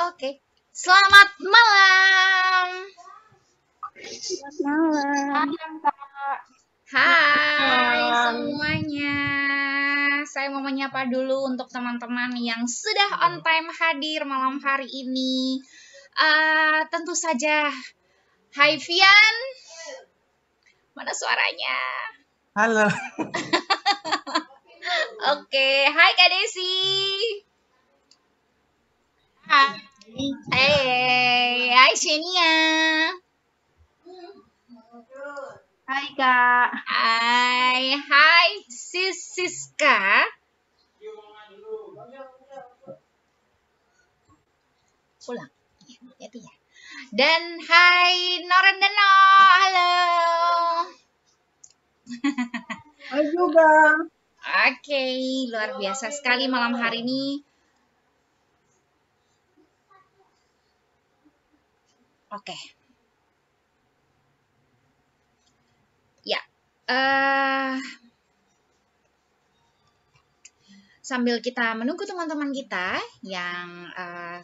Oke, selamat malam. Selamat malam. Hai semuanya. Saya mau menyapa dulu untuk teman-teman yang sudah on time hadir malam hari ini. Tentu saja, hai Vian. Mana suaranya? Halo. Oke, hai Kak Desi. Hai. Hai Shenia. Hai Kak. Hai Siska. Pulang. Ya. Dan hai Norendano. Halo. Hai juga. Oke, luar biasa sekali malam hari ini. Oke. Ya. Sambil kita menunggu teman-teman kita yang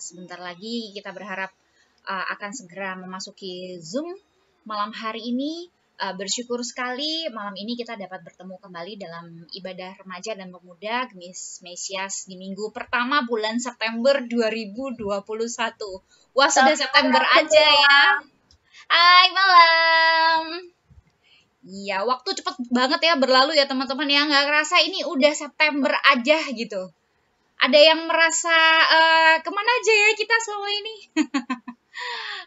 sebentar lagi kita berharap akan segera memasuki Zoom malam hari ini, bersyukur sekali malam ini kita dapat bertemu kembali dalam ibadah remaja dan pemuda Gemis Mesias di minggu pertama bulan September 2021. Wah, sudah September aja ya. Hai malam. Iya, waktu cepet banget ya berlalu ya teman-teman ya. Nggak kerasa ini udah September aja gitu. Ada yang merasa kemana aja ya kita selama ini?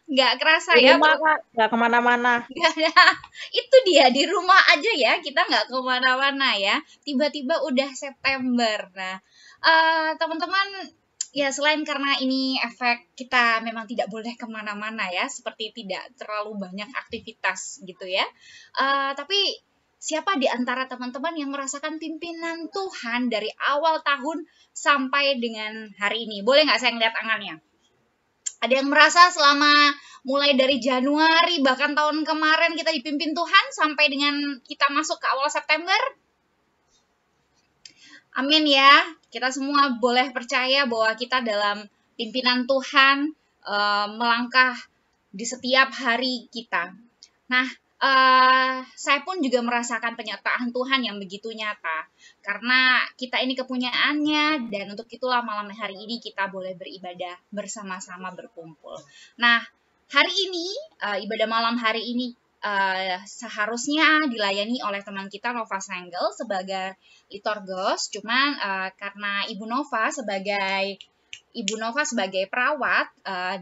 Nggak kerasa di ya. Rumah, Kak. Nggak kemana-mana. Itu dia, di rumah aja ya. Kita nggak kemana-mana ya. Tiba-tiba udah September. Nah, teman-teman, ya selain karena ini efek kita memang tidak boleh kemana-mana ya, seperti tidak terlalu banyak aktivitas gitu ya, tapi siapa di antara teman-teman yang merasakan pimpinan Tuhan dari awal tahun sampai dengan hari ini? Boleh nggak saya ngeliat tangannya? Ada yang merasa selama mulai dari Januari bahkan tahun kemarin kita dipimpin Tuhan sampai dengan kita masuk ke awal September? Amin ya. Kita semua boleh percaya bahwa kita dalam pimpinan Tuhan melangkah di setiap hari kita. Nah, saya pun juga merasakan penyertaan Tuhan yang begitu nyata. Karena kita ini kepunyaannya, dan untuk itulah malam hari ini kita boleh beribadah bersama-sama berkumpul. Nah, hari ini, ibadah malam hari ini seharusnya dilayani oleh teman kita Nova Senggel sebagai liturgos, cuman karena Ibu Nova sebagai perawat,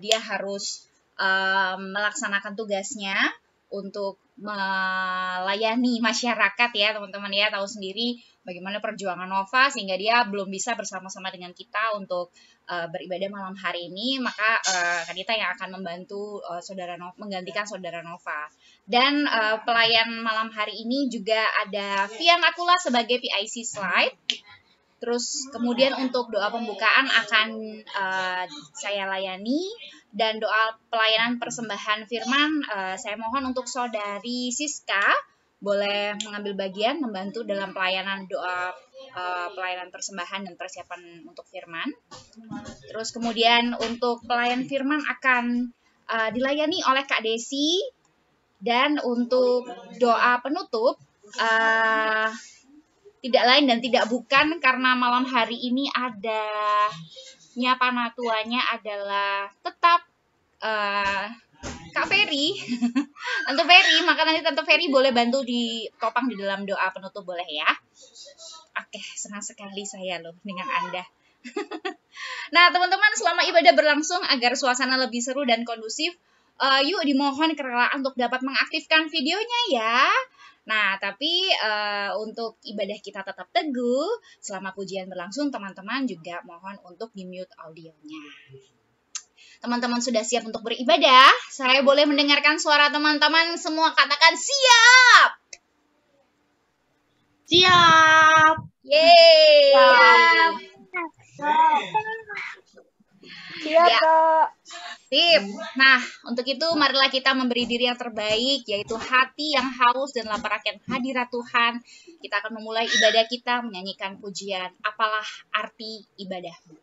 dia harus melaksanakan tugasnya untuk melayani masyarakat ya teman-teman ya, tahu sendiri bagaimana perjuangan Nova sehingga dia belum bisa bersama-sama dengan kita untuk beribadah malam hari ini, maka Kanita yang akan membantu saudara Nova, menggantikan saudara Nova. Dan pelayan malam hari ini juga ada Vian Akula sebagai PIC slide. Terus kemudian untuk doa pembukaan akan saya layani, dan doa pelayanan persembahan firman saya mohon untuk saudari Siska boleh mengambil bagian membantu dalam pelayanan doa pelayanan persembahan dan persiapan untuk firman. Terus kemudian untuk pelayan firman akan dilayani oleh Kak Desi, dan untuk doa penutup tidak lain dan tidak bukan karena malam hari ini adanya panatuanya adalah tetap Kak Ferry, Tante Ferry, maka nanti Tante Ferry boleh bantu ditopang di dalam doa penutup, boleh ya? Oke, senang sekali saya loh dengan Anda. Nah, teman-teman, selama ibadah berlangsung agar suasana lebih seru dan kondusif, yuk dimohon kerelaan untuk dapat mengaktifkan videonya ya. Nah, tapi untuk ibadah kita tetap teguh, selama pujian berlangsung, teman-teman juga mohon untuk di-mute audionya. Teman-teman sudah siap untuk beribadah? Saya boleh mendengarkan suara teman-teman semua, katakan siap! Siap. Yeay! Siap. Siap, Ya. Kak. Sip. Nah, untuk itu marilah kita memberi diri yang terbaik, yaitu hati yang haus dan lapar akan hadirat Tuhan. Kita akan memulai ibadah kita menyanyikan pujian, apalah arti ibadahmu.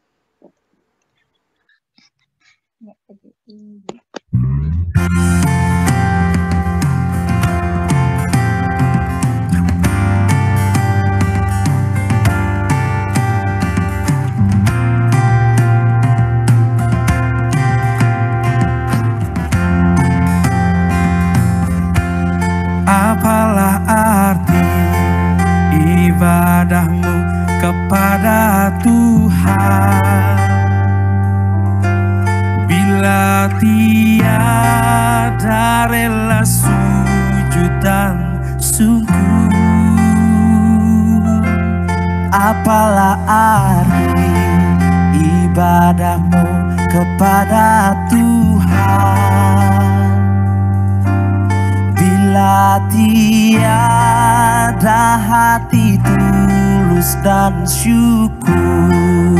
Apalah arti ibadahmu kepada Tuhan bila tiada rela sujud dan sungguh? Apalah arti ibadahmu kepada Tuhan bila tiada hati tulus dan syukur?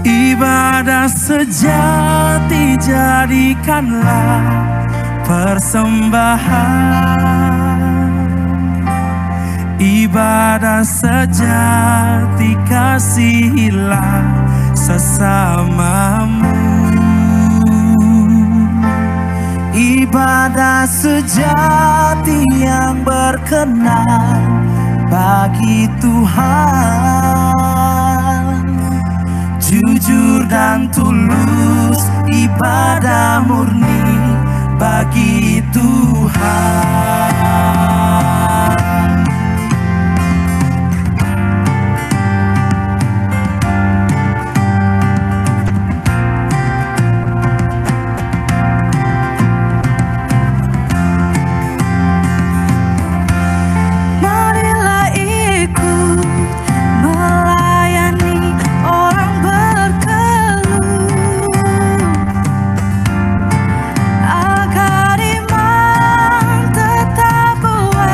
Ibadah sejati jadikanlah persembahan, ibadah sejati kasihilah sesamamu. Ibadah sejati yang berkenan bagi Tuhan, jujur dan tulus, ibadah murni bagi Tuhan. Agar iman tetap kuat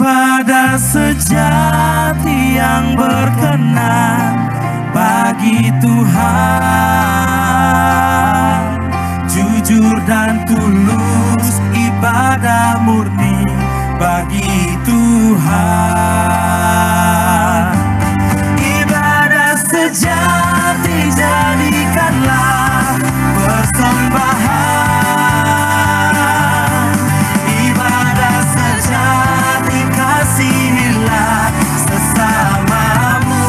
Ibadah sejati yang berkenan bagi Tuhan, jujur dan tulus, ibadah murni bagi Tuhan. Ibadah sejati jadikanlah persembahan, ibadah sejati kasihilah sesamamu,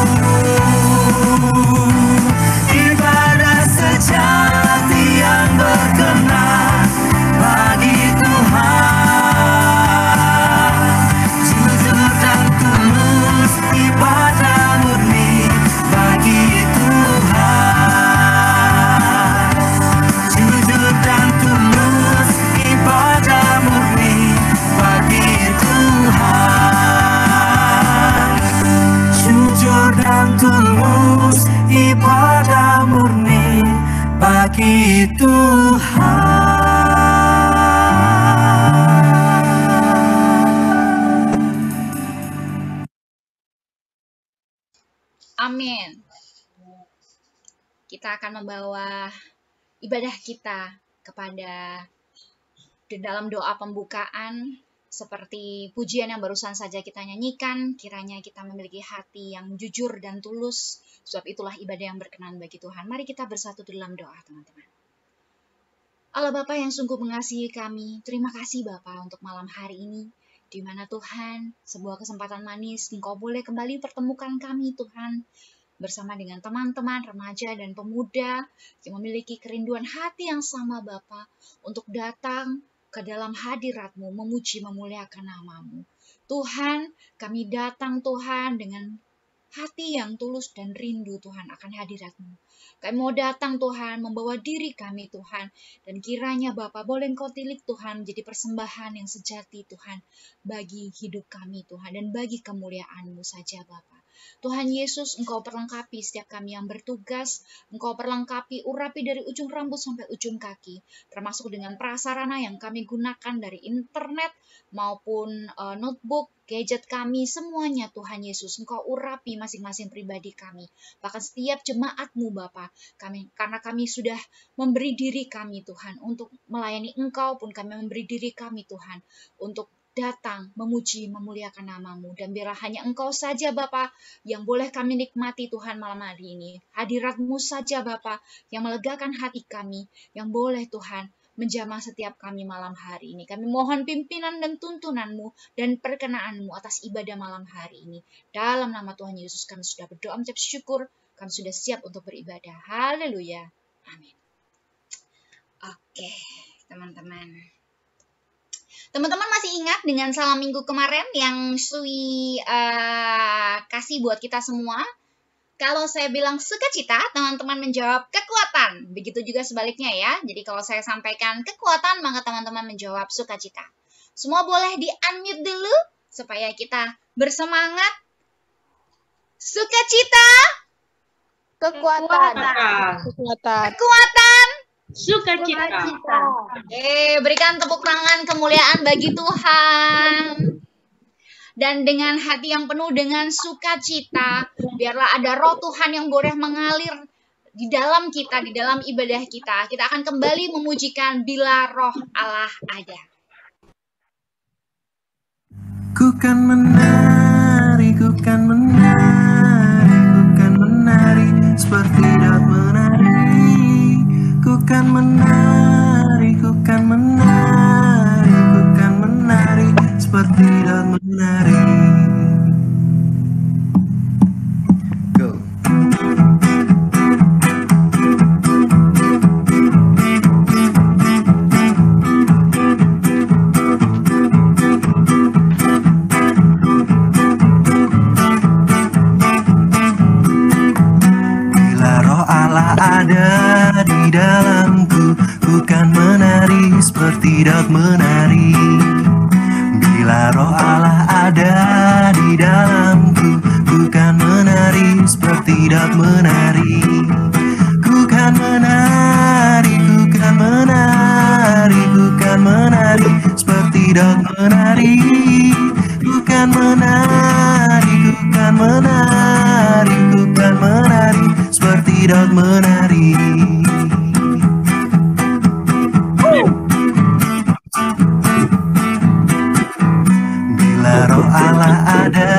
ibadah sejati yang berkenan bagi Tuhan, jujur dan tulus, ibadah murni bagi Tuhan, jujur dan tulus, ibadah murni bagi Tuhan, jujur dan tulus, ibadah murni bagi Tuhan. Amin. Kita akan membawa ibadah kita kepada di dalam doa pembukaan seperti pujian yang barusan saja kita nyanyikan. Kiranya kita memiliki hati yang jujur dan tulus, sebab itulah ibadah yang berkenan bagi Tuhan. Mari kita bersatu dalam doa, teman-teman. Allah Bapa yang sungguh mengasihi kami, terima kasih Bapa untuk malam hari ini, di mana Tuhan, sebuah kesempatan manis, Engkau boleh kembali pertemukan kami Tuhan, bersama dengan teman-teman remaja dan pemuda yang memiliki kerinduan hati yang sama Bapa, untuk datang ke dalam hadirat-Mu, memuji memuliakan nama-Mu. Tuhan, kami datang Tuhan dengan hati yang tulus dan rindu Tuhan akan hadirat-Mu. Kami mau datang Tuhan, membawa diri kami Tuhan, dan kiranya Bapa boleh Engkau tilik Tuhan menjadi persembahan yang sejati Tuhan, bagi hidup kami Tuhan, dan bagi kemuliaan-Mu saja Bapa. Tuhan Yesus, Engkau perlengkapi setiap kami yang bertugas, Engkau perlengkapi, urapi dari ujung rambut sampai ujung kaki, termasuk dengan prasarana yang kami gunakan dari internet maupun notebook, gadget kami, semuanya Tuhan Yesus, Engkau urapi masing-masing pribadi kami, bahkan setiap jemaat-Mu Bapa, karena kami sudah memberi diri kami Tuhan, untuk melayani Engkau pun kami memberi diri kami Tuhan, untuk datang memuji memuliakan nama-Mu, dan biarlah hanya Engkau saja Bapa yang boleh kami nikmati Tuhan malam hari ini. Hadirat-Mu saja Bapa yang melegakan hati kami, yang boleh Tuhan menjamah setiap kami malam hari ini. Kami mohon pimpinan dan tuntunan-Mu dan perkenan-Mu atas ibadah malam hari ini. Dalam nama Tuhan Yesus kami sudah berdoa mengucap syukur, kami sudah siap untuk beribadah. Haleluya. Amin. Oke, teman-teman. Teman-teman masih ingat dengan salam minggu kemarin yang Sui kasih buat kita semua? Kalau saya bilang sukacita, teman-teman menjawab kekuatan. Begitu juga sebaliknya ya. Jadi kalau saya sampaikan kekuatan, maka teman-teman menjawab sukacita. Semua boleh di-unmute dulu supaya kita bersemangat. Sukacita. Kekuatan. Kekuatan. Sukacita. Berikan tepuk tangan kemuliaan bagi Tuhan. Dan dengan hati yang penuh dengan sukacita, biarlah ada roh Tuhan yang boleh mengalir di dalam kita, di dalam ibadah kita. Kita akan kembali memujikan bila roh Allah ada. Ku kan menari, ku kan menari, ku kan menari seperti Daud menari. Ku kan menari, ku kan menari, ku kan menari seperti Daud menari. Go. Ada di dalamku, ku kan menari seperti Daud menari. Bila roh Allah ada di dalamku, ku kan menari seperti Daud menari. Ku kan menari, ku kan menari, ku kan menari seperti Daud menari. Ku kan kan menari, ku kan menari, ku kan menari seperti Daud menari. Bila roh Allah ada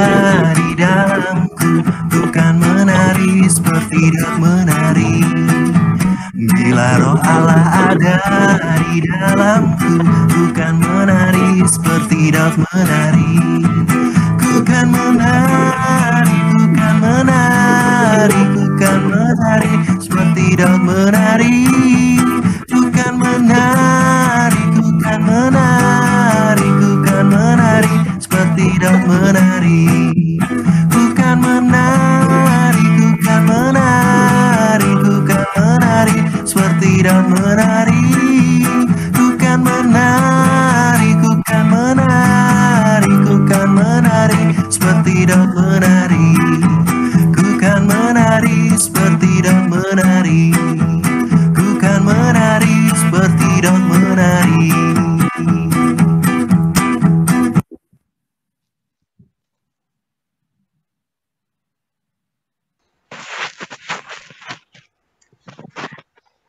di dalamku, ku kan menari seperti Daud menari. Bila roh Allah ada di dalamku, ku kan menari seperti Daud menari. Ku kan menari, ku kan menari, ku kan menari seperti Daud menari. Ku kan menari, ku kan menari, ku kan menari seperti Daud menari. Ku kan menari, ku kan menari, ku kan menari seperti Daud menari. Ku kan menari, ku kan menari, ku kan menari seperti Daud menari. Ku kan menari seperti Daud menari. Ku kan menari seperti Daud menari.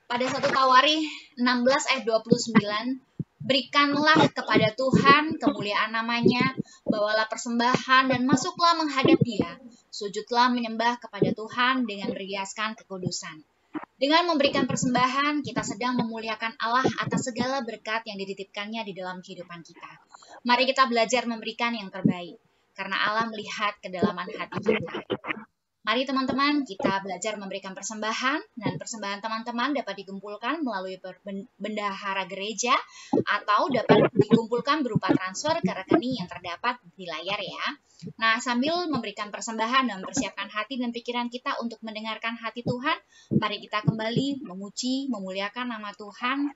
Pada 1 Tawarikh 16 ayat 29, berikanlah kepada Tuhan kemuliaan namanya, bawalah persembahan dan masuklah menghadap Dia, sujudlah menyembah kepada Tuhan dengan meriaskan kekudusan. Dengan memberikan persembahan, kita sedang memuliakan Allah atas segala berkat yang dititipkannya di dalam kehidupan kita. Mari kita belajar memberikan yang terbaik, karena Allah melihat kedalaman hati kita. Mari teman-teman, kita belajar memberikan persembahan, dan persembahan teman-teman dapat dikumpulkan melalui bendahara gereja atau dapat dikumpulkan berupa transfer ke rekening yang terdapat di layar ya. Nah, sambil memberikan persembahan dan mempersiapkan hati dan pikiran kita untuk mendengarkan hati Tuhan, mari kita kembali memuji, memuliakan nama Tuhan.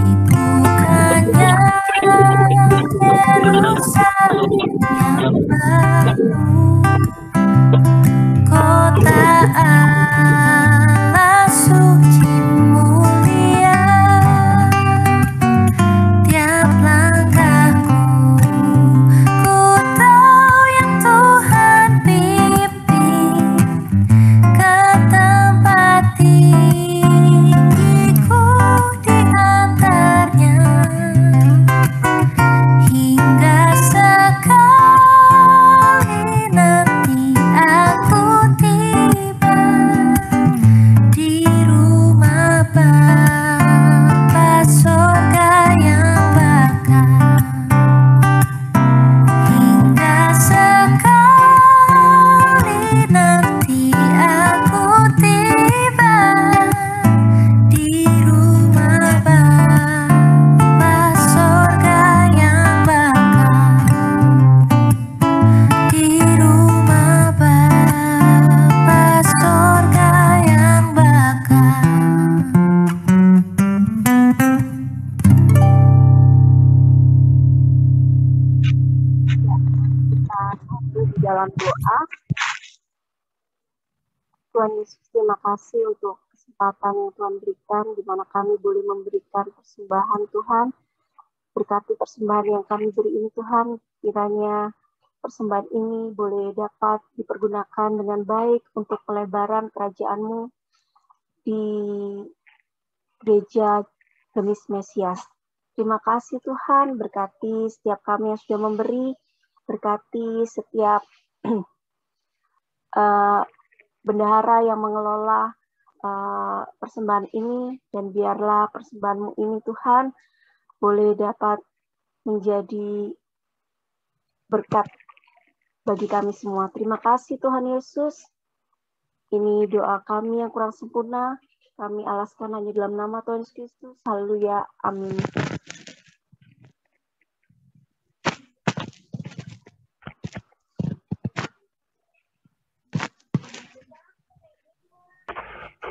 Dibukanya Yerusalem yang baru, kota Allah suci mulia. Tiap langkahku ku tahu yang Tuhan pimpin ke tempat tinggiku di antaranya, hingga sekali nanti aku tiba di rumah Bapa surga yang bakal, hingga sekali nanti aku tiba di rumah Bapa surga yang bakal, di rumah Bapa surga yang bakal. Di dalam doa, Tuhan Yesus, terima kasih untuk kesempatan yang Tuhan berikan, di mana kami boleh memberikan persembahan Tuhan. Berkati persembahan yang kami beri ini Tuhan, kiranya persembahan ini boleh dapat dipergunakan dengan baik untuk pelebaran kerajaan-Mu di gereja Genis Mesias. Terima kasih Tuhan, berkati setiap kami yang sudah memberi, berkati setiap bendahara yang mengelola persembahan ini, dan biarlah persembahan-Mu ini Tuhan boleh dapat menjadi berkat bagi kami semua. Terima kasih Tuhan Yesus. Ini doa kami yang kurang sempurna, kami alaskan hanya dalam nama Tuhan Yesus Kristus. Haleluya. Amin.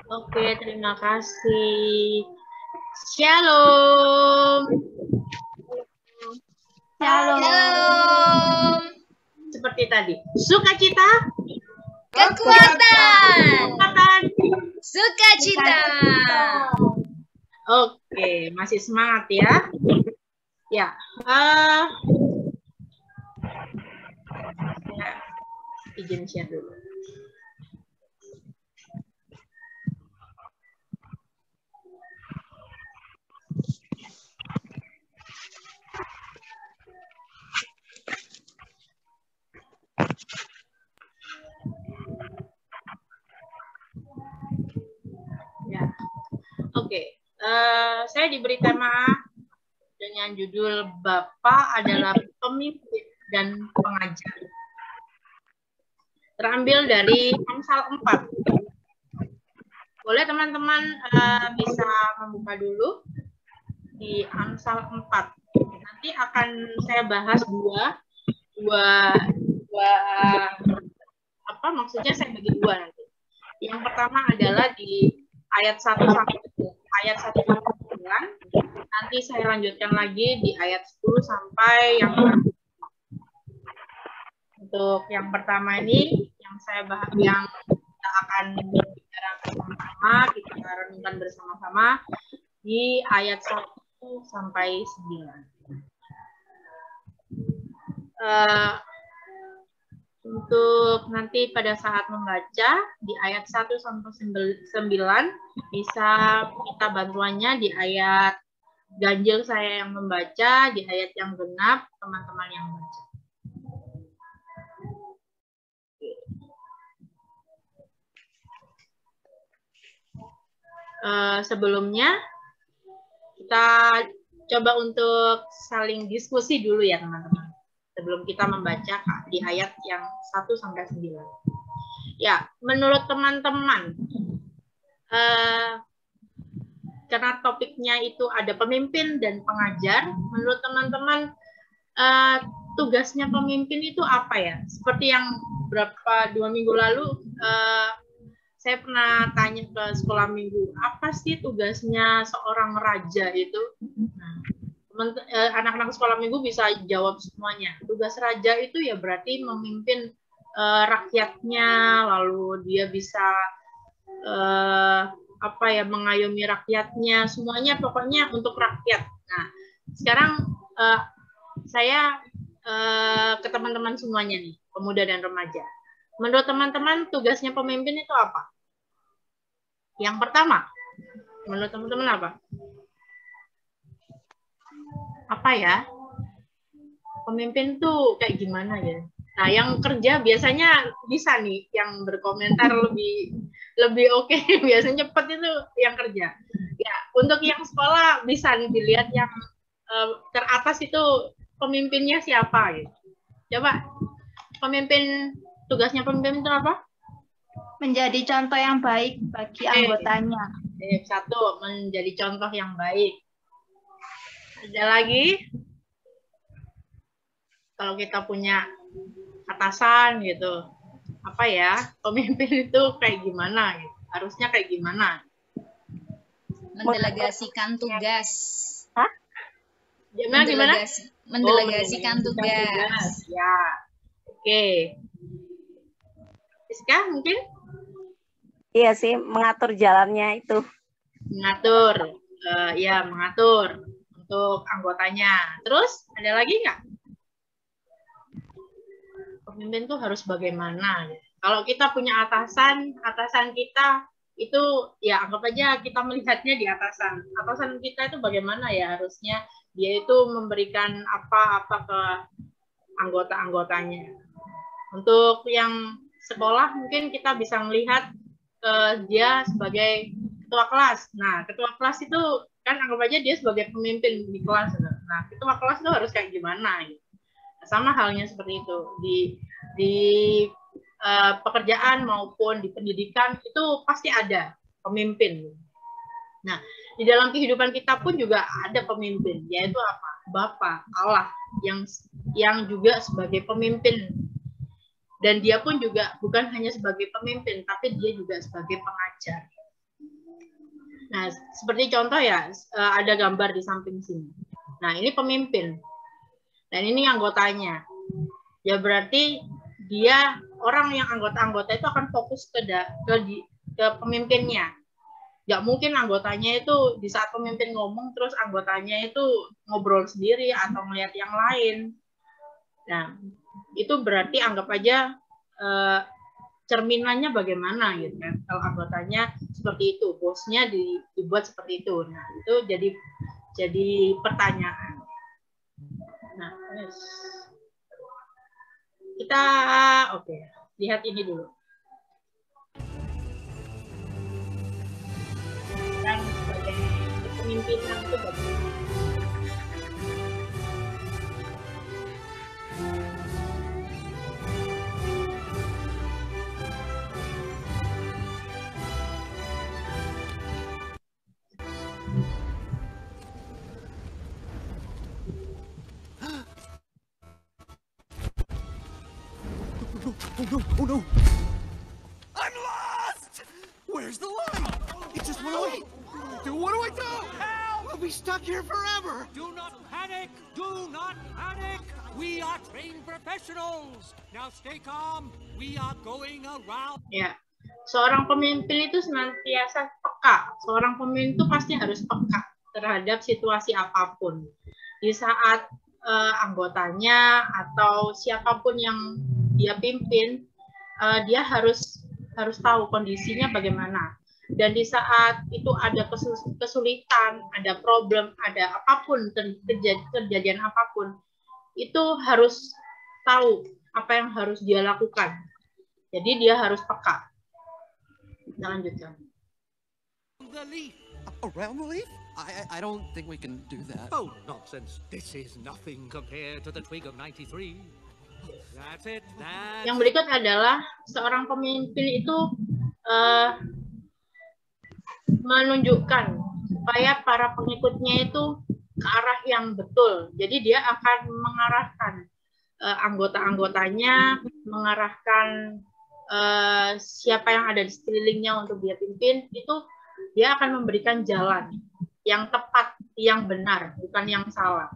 Oke, terima kasih. Shalom. Shalom. Seperti tadi, sukacita, Kekuatan. kekuatan. Sukacita. Oke, masih semangat ya. Ya, saya izin share dulu. Ya, oke. Saya diberi tema dengan judul Bapa adalah pemimpin dan pengajar. Terambil dari Amsal 4. Boleh teman-teman bisa membuka dulu di Amsal 4. Nanti akan saya bahas dua apa maksudnya, saya bagi dua nanti. Yang pertama adalah di ayat 1 sampai 9. Nanti saya lanjutkan lagi di ayat 10 sampai yang untuk yang pertama ini yang saya bahas, yang kita akan bicara bersama-sama, kita renungkan bersama-sama di ayat 1 sampai 9. Untuk nanti pada saat membaca di ayat 1 sampai 9 bisa minta bantuannya di ayat ganjil saya yang membaca, di ayat yang genap teman-teman yang membaca. Sebelumnya kita coba untuk saling diskusi dulu ya teman-teman, sebelum kita membaca di ayat yang 1 sampai 9. Ya, menurut teman-teman, karena topiknya itu ada pemimpin dan pengajar, menurut teman-teman tugasnya pemimpin itu apa ya? Seperti yang 2 minggu lalu saya pernah tanya ke sekolah minggu, apa sih tugasnya seorang raja itu? Nah, anak-anak sekolah minggu bisa jawab semuanya. Tugas raja itu ya berarti memimpin rakyatnya, lalu dia bisa mengayomi rakyatnya, semuanya pokoknya untuk rakyat. Nah, sekarang saya ke teman-teman semuanya nih, pemuda dan remaja. Menurut teman-teman tugasnya pemimpin itu apa? Yang pertama, menurut teman-teman apa? Apa ya? Pemimpin tuh kayak gimana ya? Nah, yang kerja biasanya bisa nih, yang berkomentar lebih oke. Biasanya cepat itu yang kerja. Ya, untuk yang sekolah bisa nih dilihat yang teratas itu pemimpinnya siapa gitu. Coba tugasnya pemimpin itu apa? Menjadi contoh yang baik bagi anggotanya. Satu, menjadi contoh yang baik. Ada lagi? Kalau kita punya atasan gitu, apa ya, pemimpin itu kayak gimana gitu. Harusnya kayak gimana? Mendelegasikan tugas. Hah? Gimana? Mendelegasikan tugas. Ya. Oke. Siska mungkin? Iya sih, mengatur jalannya itu. Mengatur. Mengatur untuk anggotanya. Terus ada lagi nggak? Pemimpin tuh harus bagaimana? Kalau kita punya atasan kita itu ya anggap aja kita melihatnya di atasan. Atasan kita itu bagaimana ya harusnya dia itu memberikan apa-apa ke anggota-anggotanya. Untuk yang sekolah mungkin kita bisa melihat dia sebagai ketua kelas. Nah, ketua kelas itu kan anggap aja dia sebagai pemimpin di kelas. Nah, ketua kelas itu harus kayak gimana? Gitu. Sama halnya seperti itu di pekerjaan maupun di pendidikan itu pasti ada pemimpin. Nah, di dalam kehidupan kita pun juga ada pemimpin, yaitu apa? Bapa Allah yang juga sebagai pemimpin. Dan dia pun juga bukan hanya sebagai pemimpin, tapi dia juga sebagai pengajar. Nah, seperti contoh ya, ada gambar di samping sini. Nah, ini pemimpin. Dan ini anggotanya. Ya berarti dia, orang yang anggota-anggota itu akan fokus ke pemimpinnya. Nggak mungkin anggotanya itu di saat pemimpin ngomong, terus anggotanya itu ngobrol sendiri atau melihat yang lain. Nah, itu berarti anggap aja cerminannya bagaimana gitu kan. Kalau anggotanya seperti itu, bosnya dibuat seperti itu. Nah, itu jadi pertanyaan. Nah, kita lihat ini dulu. Dan sebagai kepemimpinan itu bagaimana? Oh no! I'm lost! Where's the light? It just went away. What do I do? Help! We'll be stuck here forever. Do not panic! Do not panic! We are trained professionals. Now stay calm. We are going around. Ya, seorang pemimpin itu senantiasa peka. Seorang pemimpin itu pasti harus peka terhadap situasi apapun. Di saat anggotanya atau siapapun yang dia pimpin, dia harus tahu kondisinya bagaimana. Dan di saat itu ada kesulitan, ada problem, ada apapun, kejadian apapun, itu harus tahu apa yang harus dia lakukan. Jadi dia harus peka. Kita lanjutkan. The leaf. Around the leaf? I don't think we can do that. Oh, nonsense. This is nothing compared to the twig of 93. That's it. Yang berikut adalah seorang pemimpin itu menunjukkan supaya para pengikutnya itu ke arah yang betul. Jadi dia akan mengarahkan anggota-anggotanya, mengarahkan siapa yang ada di sekelilingnya untuk dia pimpin, itu dia akan memberikan jalan yang tepat, yang benar, bukan yang salah.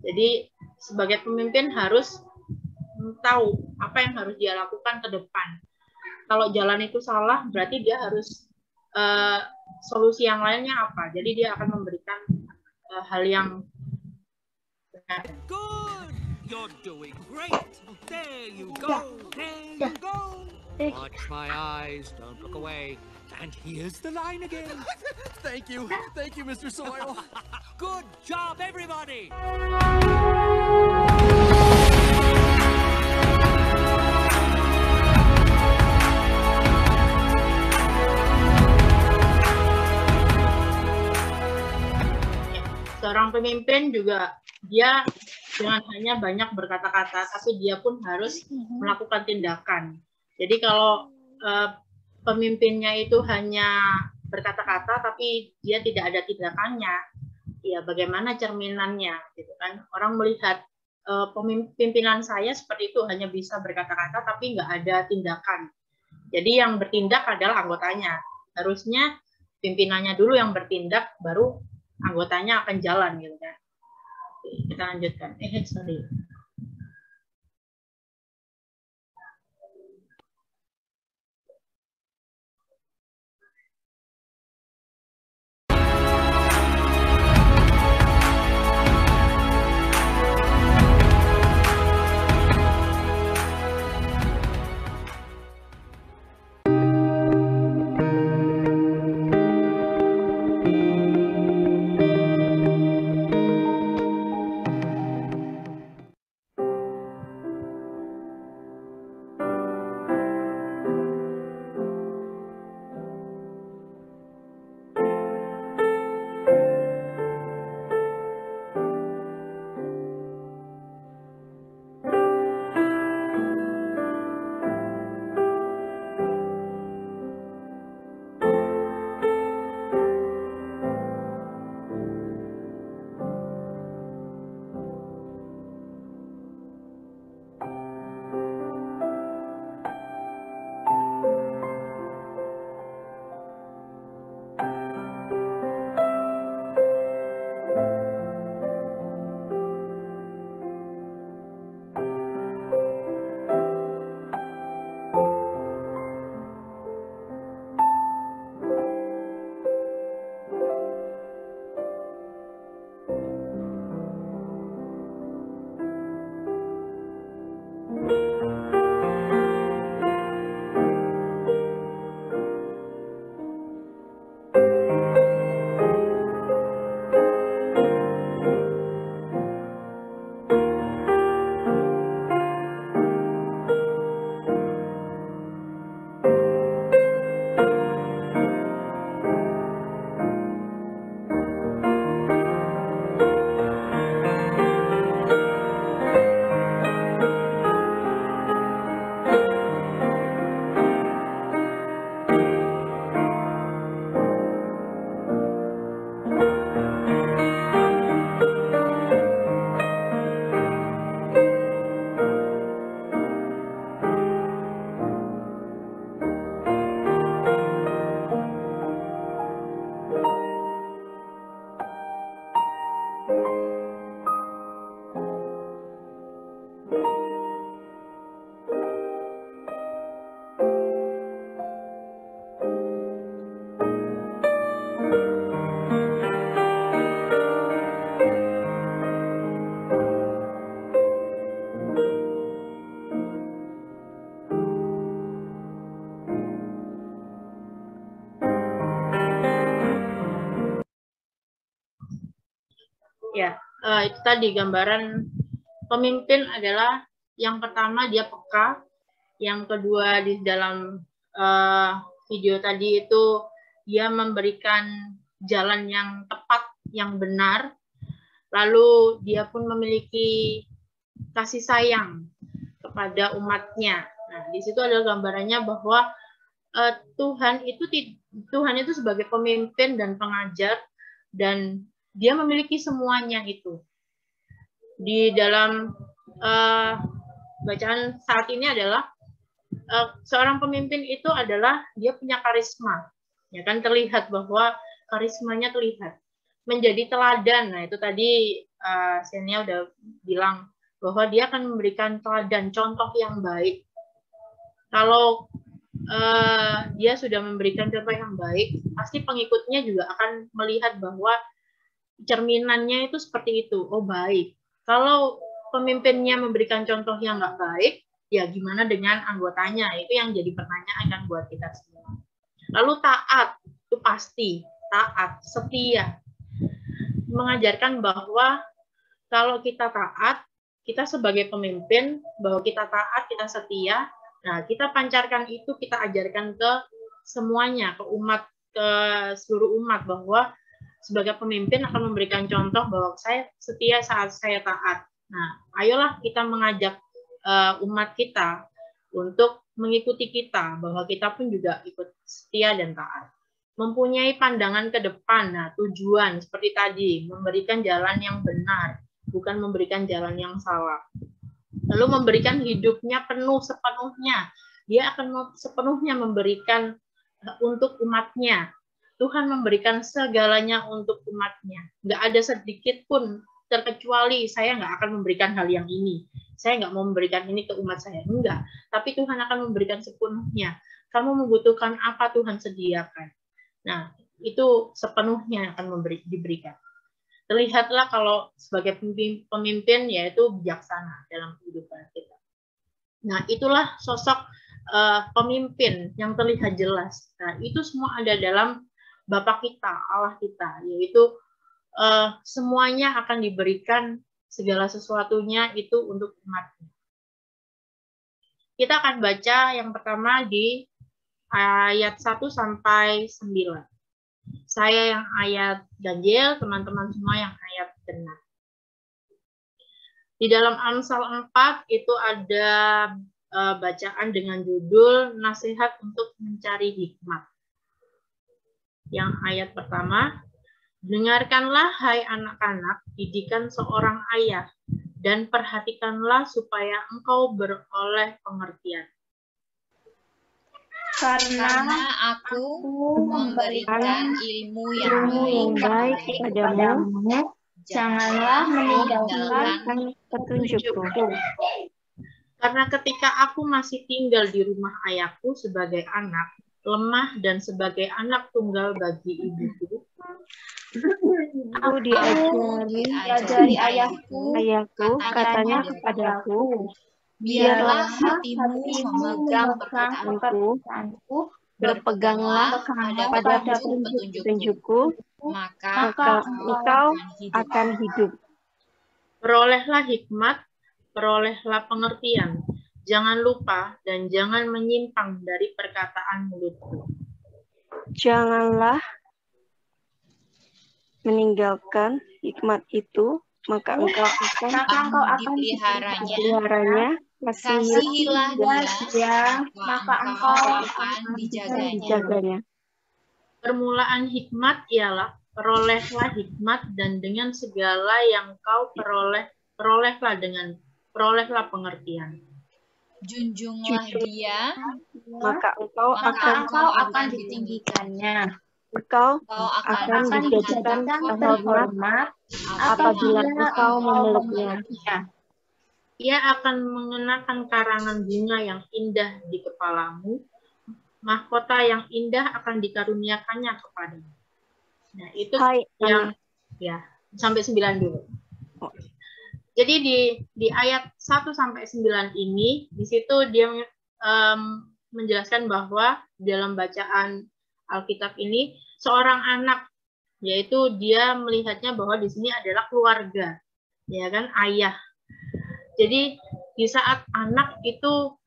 Jadi sebagai pemimpin harus tahu apa yang harus dia lakukan ke depan. Kalau jalan itu salah, berarti dia harus solusi yang lainnya apa. Jadi dia akan memberikan hal yang benar. Good! You're doing great! There you go! There you go! Watch my eyes, don't look away. And here's the line again. Thank you, Mr. Soil. Good job, everybody! Seorang pemimpin juga dia jangan hanya banyak berkata-kata, tapi dia pun harus melakukan tindakan. Jadi kalau pemimpinnya itu hanya berkata-kata, tapi dia tidak ada tindakannya, ya bagaimana cerminannya, gitu kan? Orang melihat pimpinan saya seperti itu, hanya bisa berkata-kata, tapi nggak ada tindakan. Jadi yang bertindak adalah anggotanya. Harusnya pimpinannya dulu yang bertindak, baru anggotanya akan jalan, gitu kan? Oke, kita lanjutkan. Sorry. Ya, itu tadi gambaran pemimpin adalah yang pertama dia peka, yang kedua di dalam video tadi itu dia memberikan jalan yang tepat, yang benar, lalu dia pun memiliki kasih sayang kepada umatnya. Nah, di situ ada gambarannya bahwa Tuhan itu sebagai pemimpin dan pengajar, dan dia memiliki semuanya itu. Di dalam bacaan saat ini adalah seorang pemimpin itu adalah dia punya karisma, ya kan, terlihat bahwa karismanya terlihat, menjadi teladan. Nah itu tadi Xenia udah bilang bahwa dia akan memberikan teladan, contoh yang baik. Kalau dia sudah memberikan contoh yang baik, pasti pengikutnya juga akan melihat bahwa cerminannya itu seperti itu. Oh baik. Kalau pemimpinnya memberikan contoh yang nggak baik, ya gimana dengan anggotanya? Itu yang jadi pertanyaan kan buat kita semua. Lalu taat, itu pasti. Taat, setia. Mengajarkan bahwa kalau kita taat, kita sebagai pemimpin, bahwa kita taat, kita setia, nah kita pancarkan itu, kita ajarkan ke semuanya, ke umat, ke seluruh umat, bahwa sebagai pemimpin akan memberikan contoh bahwa saya setia saat saya taat. Nah, ayolah kita mengajak umat kita untuk mengikuti kita, bahwa kita pun juga ikut setia dan taat. Mempunyai pandangan ke depan, nah tujuan seperti tadi, memberikan jalan yang benar, bukan memberikan jalan yang salah. Lalu memberikan hidupnya penuh sepenuhnya. Dia akan sepenuhnya memberikan untuk umatnya. Tuhan memberikan segalanya untuk umatnya. Nggak ada sedikit pun terkecuali saya nggak akan memberikan hal yang ini. Saya nggak mau memberikan ini ke umat saya. Enggak. Tapi Tuhan akan memberikan sepenuhnya. Kamu membutuhkan apa, Tuhan sediakan. Nah, itu sepenuhnya akan diberikan. Terlihatlah kalau sebagai pemimpin yaitu bijaksana dalam kehidupan kita. Nah, itulah sosok pemimpin yang terlihat jelas. Nah, itu semua ada dalam Bapa kita, Allah kita, yaitu semuanya akan diberikan, segala sesuatunya itu untuk umatnya. Kita akan baca yang pertama di ayat 1 sampai 9. Saya yang ayat ganjil, teman-teman semua yang ayat genap. Di dalam Amsal 4 itu ada bacaan dengan judul Nasihat untuk Mencari Hikmat. Yang ayat pertama, dengarkanlah hai anak-anak didikan seorang ayah, dan perhatikanlah supaya engkau beroleh pengertian. Karena aku memberikan ilmu yang baik kepadamu, janganlah meninggalkan petunjukku. Karena ketika aku masih tinggal di rumah ayahku sebagai anak, lemah dan sebagai anak tunggal bagi ibuku, Aku diajari ayahku, katanya kepadaku, biarlah hatimu memegang perkataanku, berpeganglah pada petunjukku, maka engkau akan hidup. perolehlah hikmat, perolehlah pengertian. Jangan lupa dan jangan menyimpang dari perkataan mulutku. Janganlah meninggalkan hikmat itu, maka engkau akan dipeliharanya. Kasihilah dia, maka engkau akan dijaganya. Permulaan hikmat ialah perolehlah hikmat, dan dengan segala yang kau perolehlah pengertian. Junjunglah dia, maka engkau akan ditinggikannya. Engkau akan dijadikan terhormat apabila engkau memeluknya. Ia akan mengenakan karangan bunga yang indah di kepalamu, mahkota yang indah akan dikaruniakannya kepadamu. Nah, itu yang ya sampai 9 dulu. Jadi di ayat 1 sampai 9 ini, di situ dia menjelaskan bahwa dalam bacaan Alkitab ini seorang anak, yaitu dia melihatnya bahwa di sini adalah keluarga, ya kan, ayah. Jadi di saat anak itu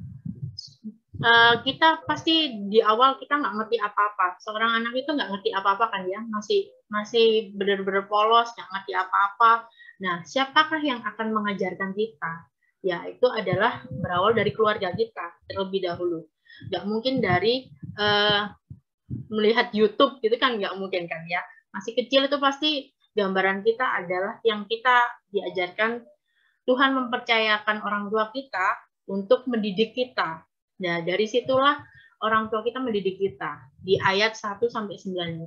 kita pasti di awal kita nggak ngerti apa-apa. Seorang anak itu nggak ngerti apa-apa kan ya, masih benar-benar polos, nggak ngerti apa-apa. Nah, siapakah yang akan mengajarkan kita? Ya, itu adalah berawal dari keluarga kita terlebih dahulu. Nggak mungkin dari melihat YouTube gitu kan, nggak mungkin kan ya. Masih kecil itu pasti gambaran kita adalah yang kita diajarkan. Tuhan mempercayakan orang tua kita untuk mendidik kita. Nah, dari situlah orang tua kita mendidik kita. Di ayat 1-9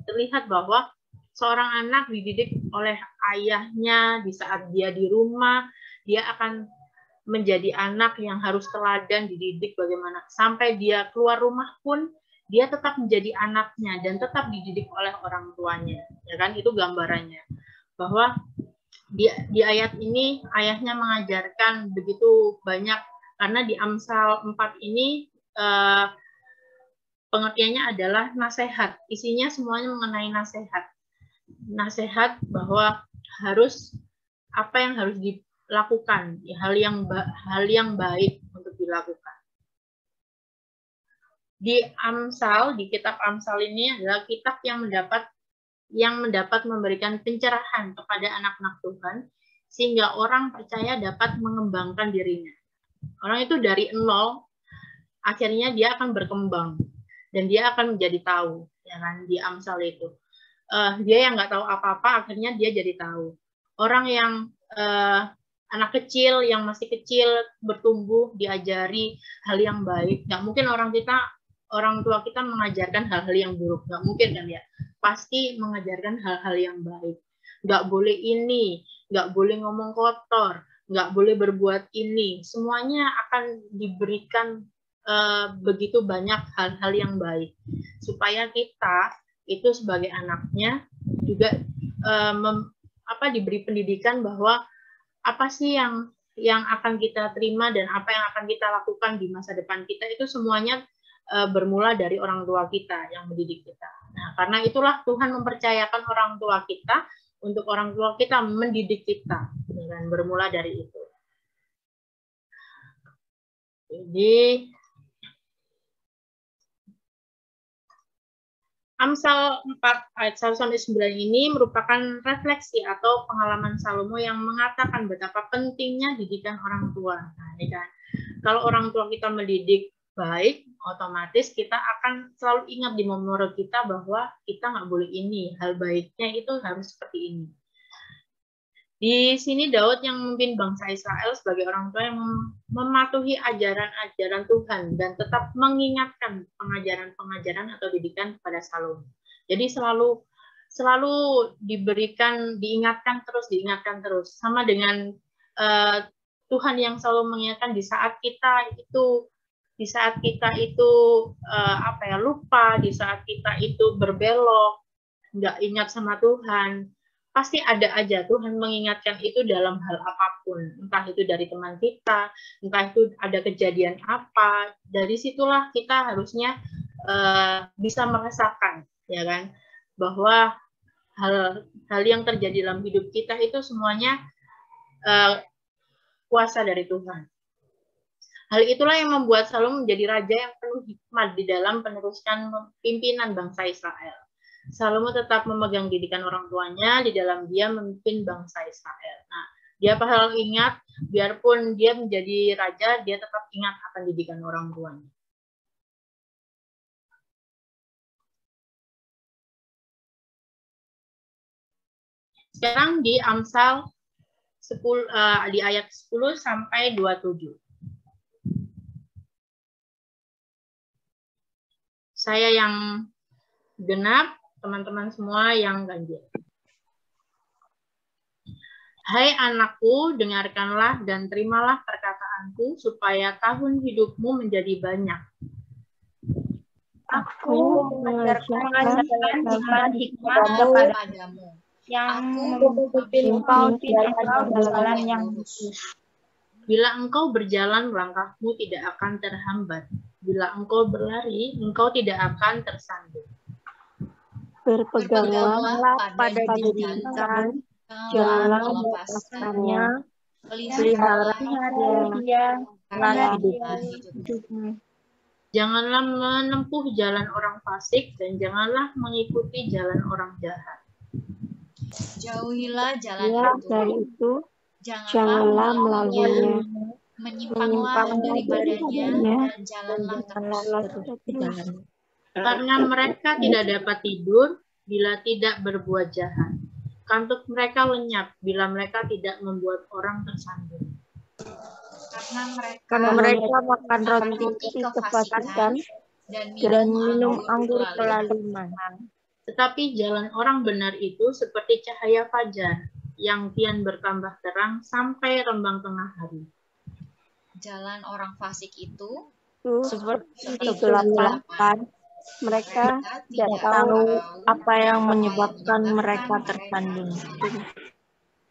terlihat bahwa seorang anak dididik oleh ayahnya di saat dia di rumah, dia akan menjadi anak yang harus teladan, dididik bagaimana. Sampai dia keluar rumah pun, dia tetap menjadi anaknya dan tetap dididik oleh orang tuanya. Ya kan, itu gambarannya. Bahwa di ayat ini ayahnya mengajarkan begitu banyak, karena di Amsal 4 ini pengertiannya adalah nasihat. Isinya semuanya mengenai nasihat. Nasihat bahwa harus apa yang harus dilakukan, ya, hal yang baik untuk dilakukan. Di Amsal, di kitab Amsal ini adalah kitab yang mendapat memberikan pencerahan kepada anak-anak Tuhan, sehingga orang percaya dapat mengembangkan dirinya. Orang itu dari nol, akhirnya dia akan berkembang, dan dia akan menjadi tahu, ya kan, di Amsal itu. Dia yang nggak tahu apa-apa, akhirnya dia jadi tahu. Orang yang anak kecil, yang masih kecil, bertumbuh, diajari hal yang baik. Nggak mungkin orang tua kita mengajarkan hal-hal yang buruk. Nggak mungkin kan ya. Pasti mengajarkan hal-hal yang baik. Nggak boleh ini, nggak boleh ngomong kotor, nggak boleh berbuat ini. Semuanya akan diberikan begitu banyak hal-hal yang baik. Supaya kita itu sebagai anaknya juga diberi pendidikan bahwa apa sih yang akan kita terima dan apa yang akan kita lakukan di masa depan kita, itu semuanya bermula dari orang tua kita yang mendidik kita. Nah, karena itulah Tuhan mempercayakan orang tua kita untuk orang tua kita mendidik kita, dan bermula dari itu. Jadi Amsal 4 ayat 1-9 ini merupakan refleksi atau pengalaman Salomo yang mengatakan betapa pentingnya didikan orang tua. Nah, ini kan, kalau orang tua kita mendidik baik, otomatis kita akan selalu ingat di memori kita bahwa kita nggak boleh ini, hal baiknya itu harus seperti ini. Di sini Daud yang memimpin bangsa Israel sebagai orang tua yang mematuhi ajaran-ajaran Tuhan dan tetap mengingatkan pengajaran-pengajaran atau didikan kepada Salomo. Jadi selalu diingatkan terus, sama dengan Tuhan yang selalu mengingatkan di saat kita itu lupa, di saat kita itu berbelok, nggak ingat sama Tuhan. Pasti ada aja Tuhan mengingatkan itu dalam hal apapun, entah itu dari teman kita, entah itu ada kejadian apa. Dari situlah kita harusnya bisa merasakan, ya kan, bahwa hal yang terjadi dalam hidup kita itu semuanya kuasa dari Tuhan. Hal itulah yang membuat Salomo menjadi raja yang penuh hikmat di dalam meneruskan pimpinan bangsa Israel. Salomo tetap memegang didikan orang tuanya di dalam dia memimpin bangsa Israel. Nah, dia selalu ingat, biarpun dia menjadi raja, dia tetap ingat akan didikan orang tuanya. Sekarang di Amsal 10, di ayat 10-27. Saya yang genap, teman-teman semua yang ganjil. Hai anakku, dengarkanlah dan terimalah perkataanku, supaya tahun hidupmu menjadi banyak. Aku mengajarkan jalan hikmah kepadamu, yang memimpin engkau di jalan yang lurus. Bila engkau berjalan, langkahmu tidak akan terhambat. Bila engkau berlari, engkau tidak akan tersandung. Berpeganglah pada didikan, janganlah melepaskannya, pelihara dia hidupmu. Janganlah menempuh jalan orang fasik dan janganlah mengikuti jalan orang jahat. Jauhilah jalan itu, janganlah melaluinya. menyimpanglah daripadanya dan jalanlah terus di jalan. Karena mereka tidak dapat tidur bila tidak berbuat jahat. Kantuk mereka lenyap bila mereka tidak membuat orang tersandung. karena mereka makan roti roti kefasikan kefasikan dan dan minum minum anggur kelaliman. kelaliman. Tetapi jalan orang benar itu seperti cahaya fajar yang kian bertambah terang sampai rembang tengah hari. Jalan orang fasik itu Seperti seperti kegelapan, mereka tidak tidak tahu tahu apa yang menyebabkan mereka tersandung.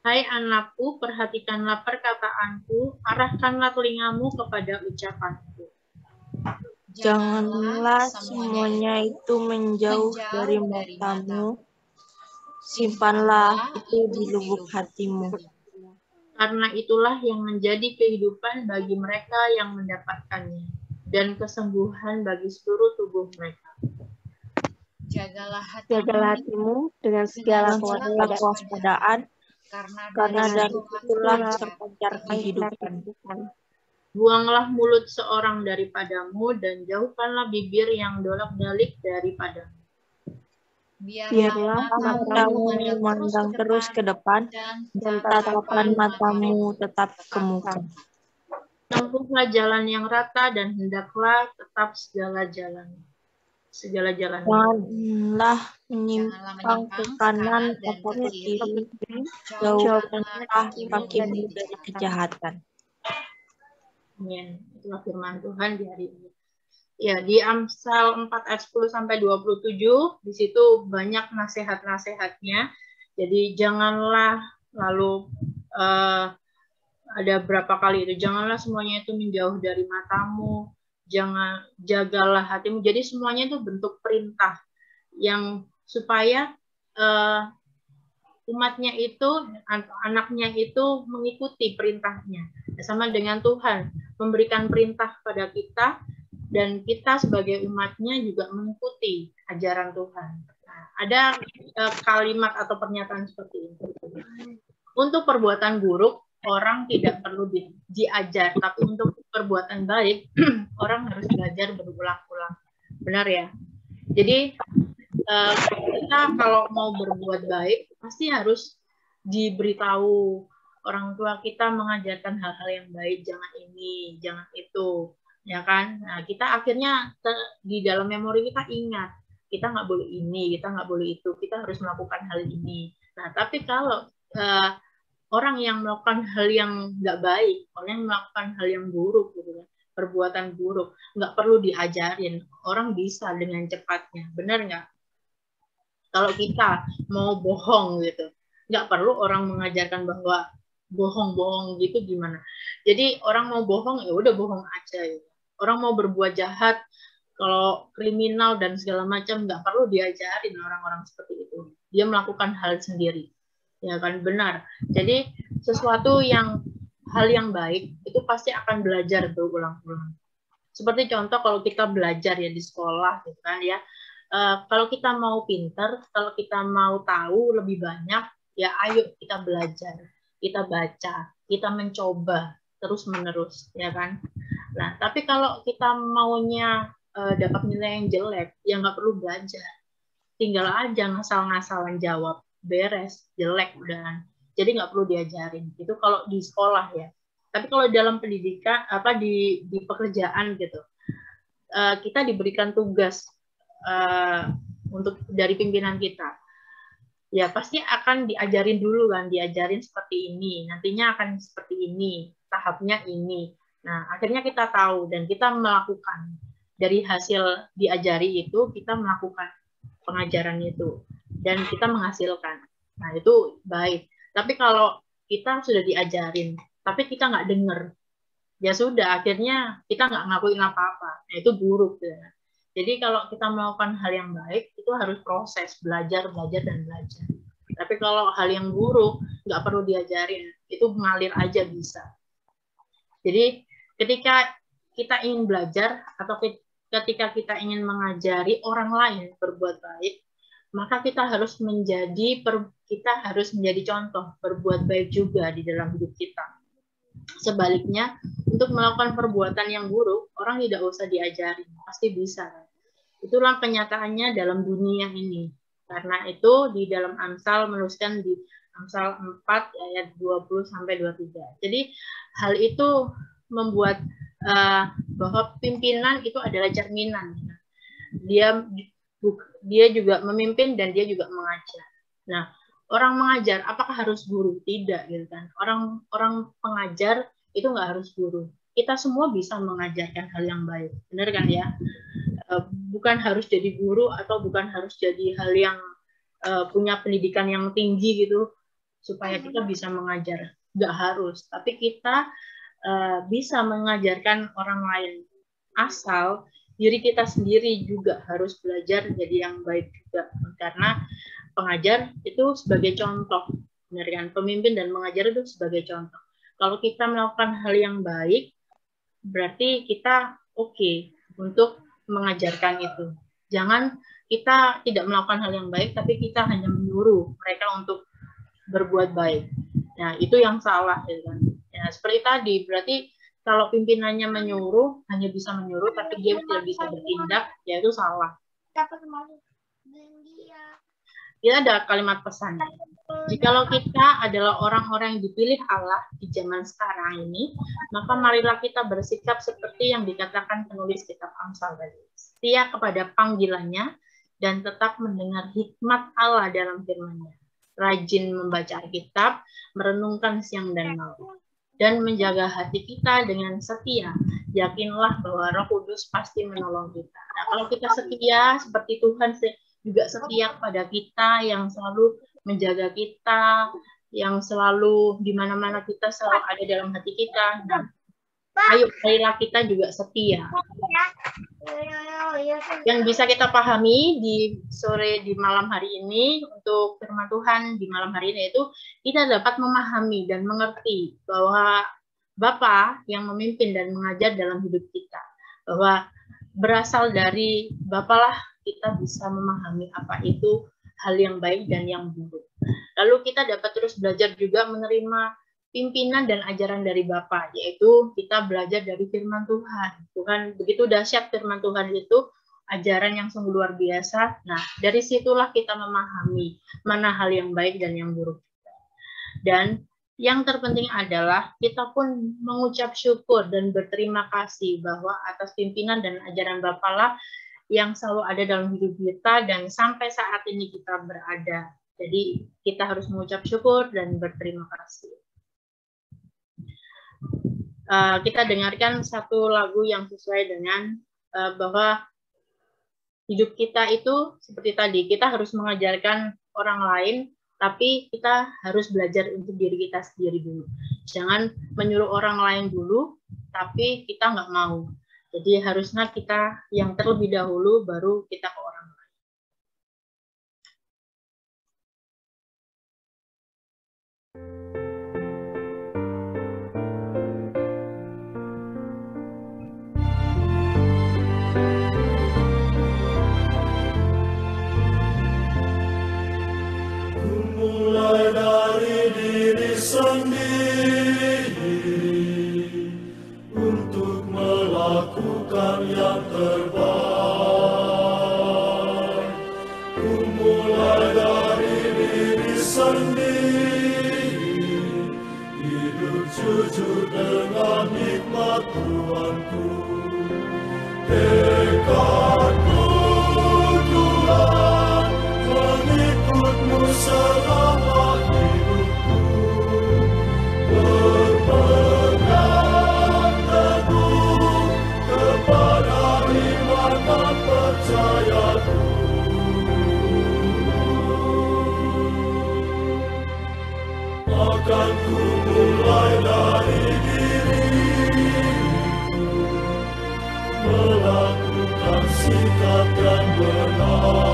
Hai anakku, perhatikanlah perkataanku, arahkanlah telingamu kepada ucapanku. Janganlah semuanya itu menjauh dari matamu, simpanlah itu di lubuk hatimu. Karena itulah yang menjadi kehidupan bagi mereka yang mendapatkannya, dan kesembuhan bagi seluruh tubuh mereka. Jagalah jagalah hatimu dengan segala Kewaspadaan, karena dari itulah terpancar kehidupan. Buanglah mulut seorang daripadamu, dan jauhkanlah bibir yang dolak-dalik daripadamu. Biarlah matamu memandang terus ke depan, dan tatapan matamu tetap ke muka. Tempuhlah jalan yang rata, dan hendaklah tetap segala jalan. Janganlah menyimpang ke kanan atau ke kiri, jauhkanlah kakimu dari kejahatan. Amin. Itulah firman Tuhan di hari ini. Ya, di Amsal 4 ayat 10 sampai 27, di situ banyak nasihat-nasihatnya. Jadi janganlah lalu ada berapa kali itu, janganlah semuanya itu menjauh dari matamu, jangan jagalah hatimu. Jadi semuanya itu bentuk perintah yang supaya umatnya itu, anaknya itu mengikuti perintahnya. Sama dengan Tuhan memberikan perintah pada kita, dan kita sebagai umatnya juga mengikuti ajaran Tuhan. Nah, ada kalimat atau pernyataan seperti ini. Untuk perbuatan buruk, orang tidak perlu diajar, tapi untuk perbuatan baik, orang harus belajar berulang-ulang. Benar ya? Jadi, kita kalau mau berbuat baik, pasti harus diberitahu. Orang tua kita mengajarkan hal-hal yang baik, jangan ini, jangan itu. Ya kan? Nah, kita akhirnya di dalam memori kita ingat, kita nggak boleh ini, kita nggak boleh itu, kita harus melakukan hal ini. Nah, tapi kalau orang yang melakukan hal yang nggak baik, orang yang melakukan hal yang buruk, gitu kan, perbuatan buruk, nggak perlu diajarin, orang bisa dengan cepatnya, benar nggak? Kalau kita mau bohong gitu, nggak perlu orang mengajarkan bahwa bohong-bohong gitu gimana. Jadi orang mau bohong, ya udah bohong aja. Gitu. Orang mau berbuat jahat, kalau kriminal dan segala macam, nggak perlu diajarin orang-orang seperti itu. Dia melakukan hal sendiri. Ya kan, benar. Jadi sesuatu hal yang baik, itu pasti akan belajar berulang-ulang. Seperti contoh kalau kita belajar ya di sekolah, gitu kan ya. Kalau kita mau pintar, kalau kita mau tahu lebih banyak, ya ayo kita belajar. Kita baca, kita mencoba terus-menerus, ya kan. Nah, tapi kalau kita maunya dapat nilai yang jelek, ya nggak perlu belajar. Tinggal aja ngasal-ngasalan jawab, beres, jelek udahan. Jadi nggak perlu diajarin. Itu kalau di sekolah ya. Tapi kalau dalam pendidikan, di pekerjaan gitu, kita diberikan tugas untuk dari pimpinan kita. Ya pasti akan diajarin dulu kan, diajarin seperti ini, nantinya akan seperti ini, tahapnya ini. Nah, akhirnya kita tahu dan kita melakukan. Dari hasil diajari itu, kita melakukan pengajaran itu. Dan kita menghasilkan. Nah, itu baik. Tapi kalau kita sudah diajarin, tapi kita nggak dengar, ya sudah, akhirnya kita nggak ngakuin apa-apa. Nah, itu buruk. Ya. Jadi kalau kita melakukan hal yang baik, itu harus proses, belajar, dan belajar. Tapi kalau hal yang buruk, nggak perlu diajarin. Itu mengalir aja bisa. Jadi ketika kita ingin belajar, atau ketika kita ingin mengajari orang lain berbuat baik, maka kita harus menjadi contoh, berbuat baik juga di dalam hidup kita. Sebaliknya, untuk melakukan perbuatan yang buruk, orang tidak usah diajarin, pasti bisa. Itulah kenyataannya dalam dunia ini. Karena itu di dalam Amsal menuliskan di Amsal 4 ayat 20-23. Jadi hal itu membuat bahwa pimpinan itu adalah cerminan. Dia juga memimpin dan dia juga mengajar. Nah, orang mengajar apakah harus guru? Tidak, gitu kan. Orang pengajar itu nggak harus guru. Kita semua bisa mengajarkan hal yang baik, benar kan ya? Bukan harus jadi guru atau bukan harus jadi hal yang punya pendidikan yang tinggi gitu supaya kita bisa mengajar. Nggak harus, tapi kita bisa mengajarkan orang lain. Asal diri kita sendiri juga harus belajar jadi yang baik juga. Karena pengajar itu sebagai contoh, benar kan? Pemimpin dan mengajar itu sebagai contoh. Kalau kita melakukan hal yang baik, berarti kita oke untuk mengajarkan itu. Jangan kita tidak melakukan hal yang baik, tapi kita hanya menyuruh mereka untuk berbuat baik. Nah, itu yang salah. Ya, seperti tadi, berarti kalau pimpinannya menyuruh, hanya bisa menyuruh, tapi dia tidak bisa bertindak, ya itu salah. Ini ada kalimat pesan. Jikalau kita adalah orang-orang yang dipilih Allah di zaman sekarang ini, maka marilah kita bersikap seperti yang dikatakan penulis kitab Amsal tadi. Setia kepada panggilannya dan tetap mendengar hikmat Allah dalam firman-Nya. Rajin membaca Alkitab, merenungkan siang dan malam, dan menjaga hati kita dengan setia. Yakinlah bahwa Roh Kudus pasti menolong kita. Nah, kalau kita setia seperti Tuhan juga setia kepada kita, yang selalu menjaga kita, yang selalu di mana-mana kita selalu ada dalam hati kita. Nah, ayo marilah kita juga setia. Yang bisa kita pahami di malam hari ini untuk firman Tuhan di malam hari ini itu kita dapat memahami dan mengerti bahwa Bapa yang memimpin dan mengajar dalam hidup kita, bahwa berasal dari Bapa lah kita bisa memahami apa itu hal yang baik dan yang buruk. Lalu kita dapat terus belajar juga menerima pimpinan dan ajaran dari Bapa, yaitu kita belajar dari firman Tuhan. Tuhan begitu dahsyat firman Tuhan itu, ajaran yang sungguh luar biasa. Nah, dari situlah kita memahami mana hal yang baik dan yang buruk. Dan yang terpenting adalah kita pun mengucap syukur dan berterima kasih bahwa atas pimpinan dan ajaran Bapa lah yang selalu ada dalam hidup kita dan sampai saat ini kita berada. Jadi kita harus mengucap syukur dan berterima kasih. Kita dengarkan satu lagu yang sesuai dengan bahwa hidup kita itu seperti tadi, kita harus mengajarkan orang lain, tapi kita harus belajar untuk diri kita sendiri dulu. Jangan menyuruh orang lain dulu, tapi kita nggak mau. Jadi harusnya kita yang terlebih dahulu, baru kita ke orang lain. Mulai dari diri sendiri untuk melakukan yang terbaik. Ku mulai dari diri sendiri, hidup jujur dengan nikmat Tuhanku. Tekadku Tuhan, mengikutmu selama hidupku, berpegang teguh kepada iman dan percayaku. Akan ku mulai dari diriku, melakukan sikap yang benar.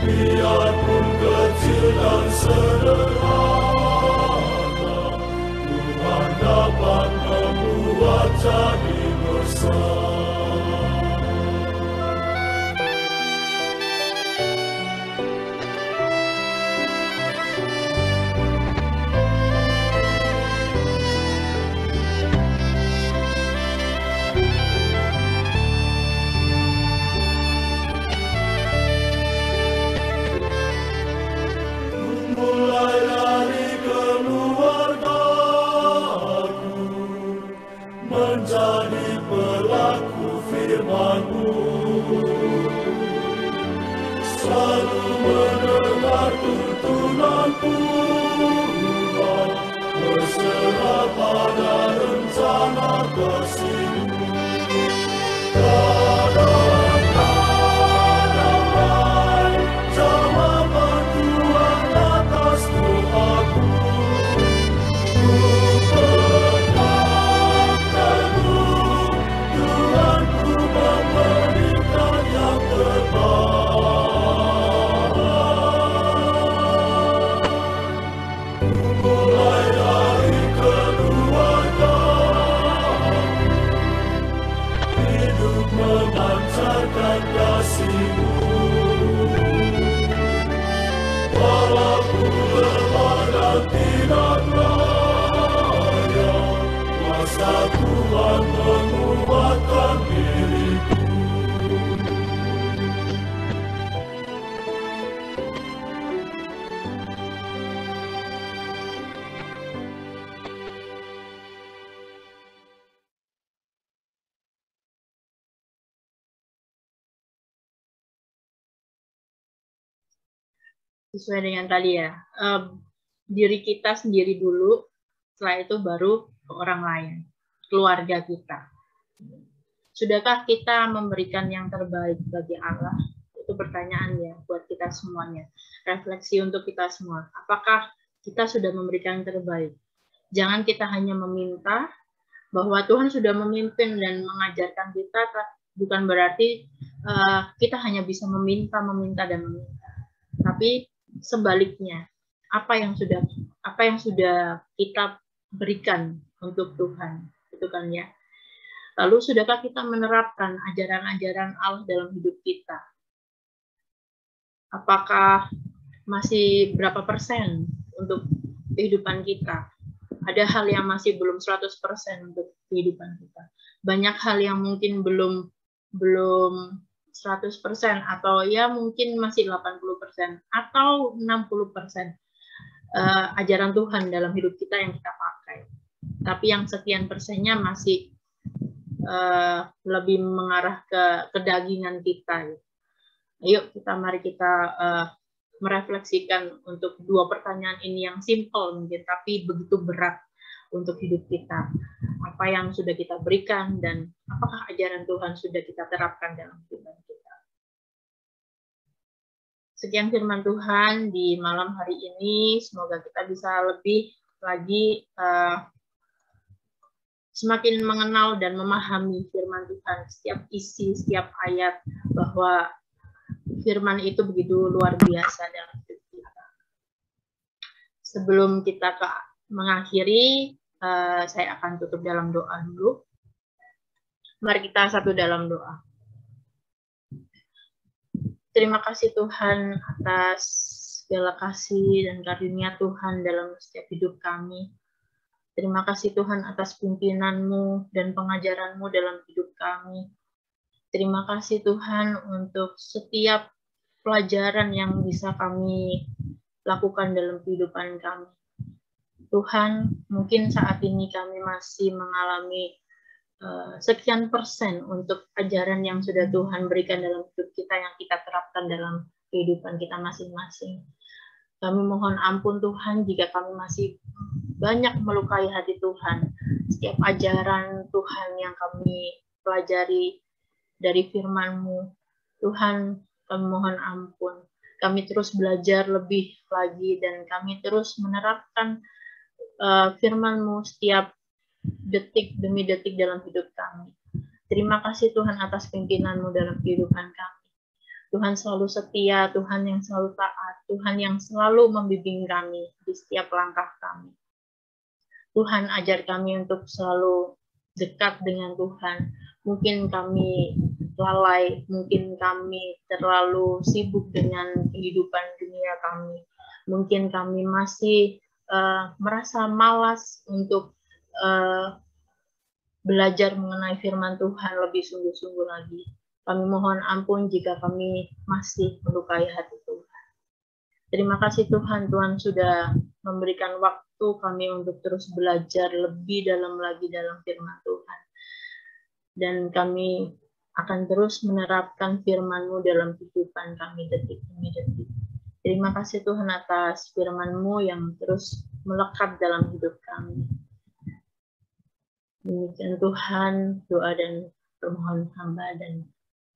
Biarpun kecil dan sederhana, Tuhan dapat membuat jadi besar. selalu mendengar tuntunan Tuhan, berserah pada rencana kasih-Mu. Kadang-kadang jawaban Tuhan atas doaku, ku tenang teguh, Tuhanku memberikan yang terbaik. Mulai dari keluarga, hidup memancarkan kasih-Mu. Walaupun lemah dan tidak layak, kuasa Tuhan menguatkan diriku. Sesuai dengan tadi ya, diri kita sendiri dulu, setelah itu baru ke orang lain, keluarga kita. Sudahkah kita memberikan yang terbaik bagi Allah? Itu pertanyaan ya buat kita semuanya. Refleksi untuk kita semua. Apakah kita sudah memberikan yang terbaik? Jangan kita hanya meminta, bahwa Tuhan sudah memimpin dan mengajarkan kita, bukan berarti kita hanya bisa meminta, dan meminta. Tapi sebaliknya, apa yang sudah kita berikan untuk Tuhan, itu kan ya. Lalu sudahkah kita menerapkan ajaran-ajaran Allah dalam hidup kita? Apakah masih berapa persen untuk kehidupan kita? Ada hal yang masih belum 100% untuk kehidupan kita. Banyak hal yang mungkin belum 100% atau ya mungkin masih 80% atau 60% ajaran Tuhan dalam hidup kita yang kita pakai. Tapi yang sekian persennya masih lebih mengarah ke kedagingan kita. Ayo mari kita merefleksikan untuk dua pertanyaan ini yang simple mungkin, tapi begitu berat untuk hidup kita. Apa yang sudah kita berikan dan apakah ajaran Tuhan sudah kita terapkan dalam kehidupan kita. Sekian firman Tuhan di malam hari ini. Semoga kita bisa lebih lagi semakin mengenal dan memahami firman Tuhan, setiap isi, setiap ayat, bahwa firman itu begitu luar biasa dalam hidup kita. Sebelum kita mengakhiri, saya akan tutup dalam doa dulu. Mari kita satu dalam doa. Terima kasih Tuhan atas segala kasih dan karunia Tuhan dalam setiap hidup kami. Terima kasih Tuhan atas pimpinan-Mu dan pengajaran-Mu dalam hidup kami. Terima kasih Tuhan untuk setiap pelajaran yang bisa kami lakukan dalam kehidupan kami. Tuhan, mungkin saat ini kami masih mengalami sekian persen untuk ajaran yang sudah Tuhan berikan dalam hidup kita yang kita terapkan dalam kehidupan kita masing-masing. Kami mohon ampun Tuhan jika kami masih banyak melukai hati Tuhan. Setiap ajaran Tuhan yang kami pelajari dari firman-Mu, Tuhan, kami mohon ampun. Kami terus belajar lebih lagi dan kami terus menerapkan firman-Mu setiap detik demi detik dalam hidup kami. Terima kasih Tuhan atas pimpinan-Mu dalam kehidupan kami. Tuhan selalu setia, Tuhan yang selalu taat, Tuhan yang selalu membimbing kami di setiap langkah kami. Tuhan ajar kami untuk selalu dekat dengan Tuhan. Mungkin kami lalai, mungkin kami terlalu sibuk dengan kehidupan dunia kami. Mungkin kami masih merasa malas untuk belajar mengenai firman Tuhan lebih sungguh-sungguh lagi. Kami mohon ampun jika kami masih melukai hati Tuhan. Terima kasih Tuhan, Tuhan sudah memberikan waktu kami untuk terus belajar lebih dalam lagi dalam firman Tuhan. Dan kami akan terus menerapkan firman-Mu dalam kehidupan kami detik Terima kasih Tuhan atas firman-Mu yang terus melekat dalam hidup kami. Demikian Tuhan, doa dan permohonan hamba, dan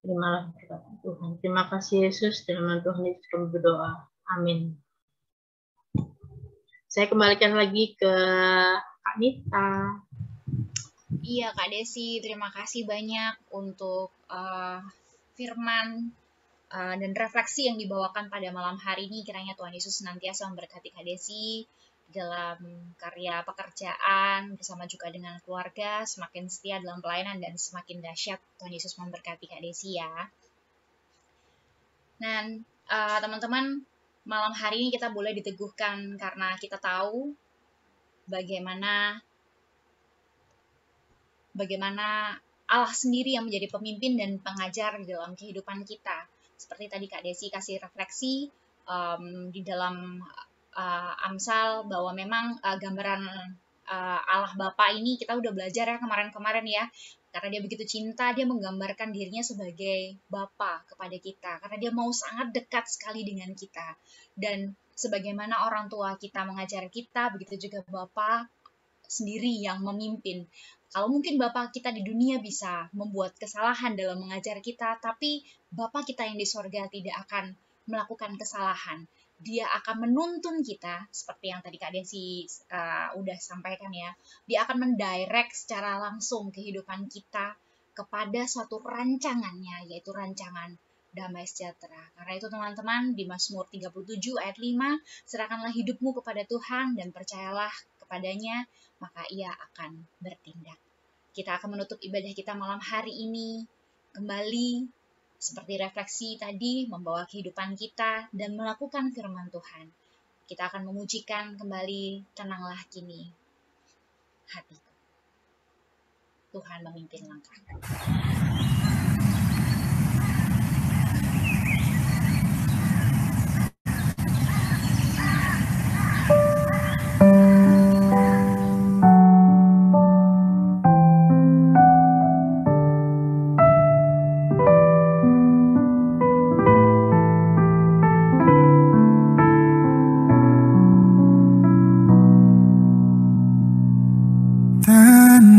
terimalah berkat Tuhan. Terima kasih Yesus, dalam nama Tuhan Yesus kami berdoa. Amin. Saya kembalikan lagi ke Kak Nita. Iya Kak Desi, terima kasih banyak untuk firman dan refleksi yang dibawakan pada malam hari ini. Kiranya Tuhan Yesus senantiasa memberkati Kak Desi dalam karya pekerjaan, bersama juga dengan keluarga, semakin setia dalam pelayanan dan semakin dahsyat. Tuhan Yesus memberkati Kak Desi ya. Dan teman-teman, malam hari ini kita boleh diteguhkan karena kita tahu bagaimana Allah sendiri yang menjadi pemimpin dan pengajar di dalam kehidupan kita. Seperti tadi Kak Desi kasih refleksi di dalam Amsal bahwa memang gambaran Allah Bapa ini kita udah belajar ya kemarin-kemarin ya. Karena dia begitu cinta, dia menggambarkan dirinya sebagai Bapa kepada kita. Karena dia mau sangat dekat sekali dengan kita. Dan sebagaimana orang tua kita mengajar kita, begitu juga Bapa sendiri yang memimpin. Kalau mungkin Bapa kita di dunia bisa membuat kesalahan dalam mengajar kita, tapi Bapa kita yang di sorga tidak akan melakukan kesalahan. Dia akan menuntun kita, seperti yang tadi Kak Desi udah sampaikan ya. Dia akan mendirect secara langsung kehidupan kita kepada suatu rancangannya, yaitu rancangan damai sejahtera. Karena itu teman-teman, di Mazmur 37 ayat 5, serahkanlah hidupmu kepada Tuhan dan percayalah kepadanya, maka ia akan bertindak. Kita akan menutup ibadah kita malam hari ini kembali seperti refleksi tadi, membawa kehidupan kita dan melakukan firman Tuhan. Kita akan memujikan kembali, tenanglah kini hatiku. Tuhan memimpin langkahku.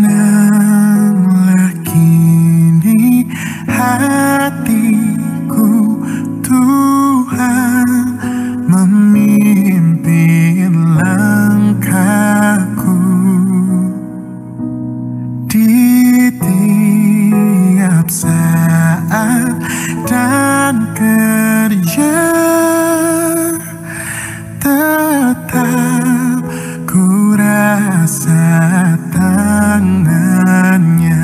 Tenanglah kini hatiku, Tuhan memimpin langkahku di tiap saat dan kerja. Tetap ku rasa tangannya.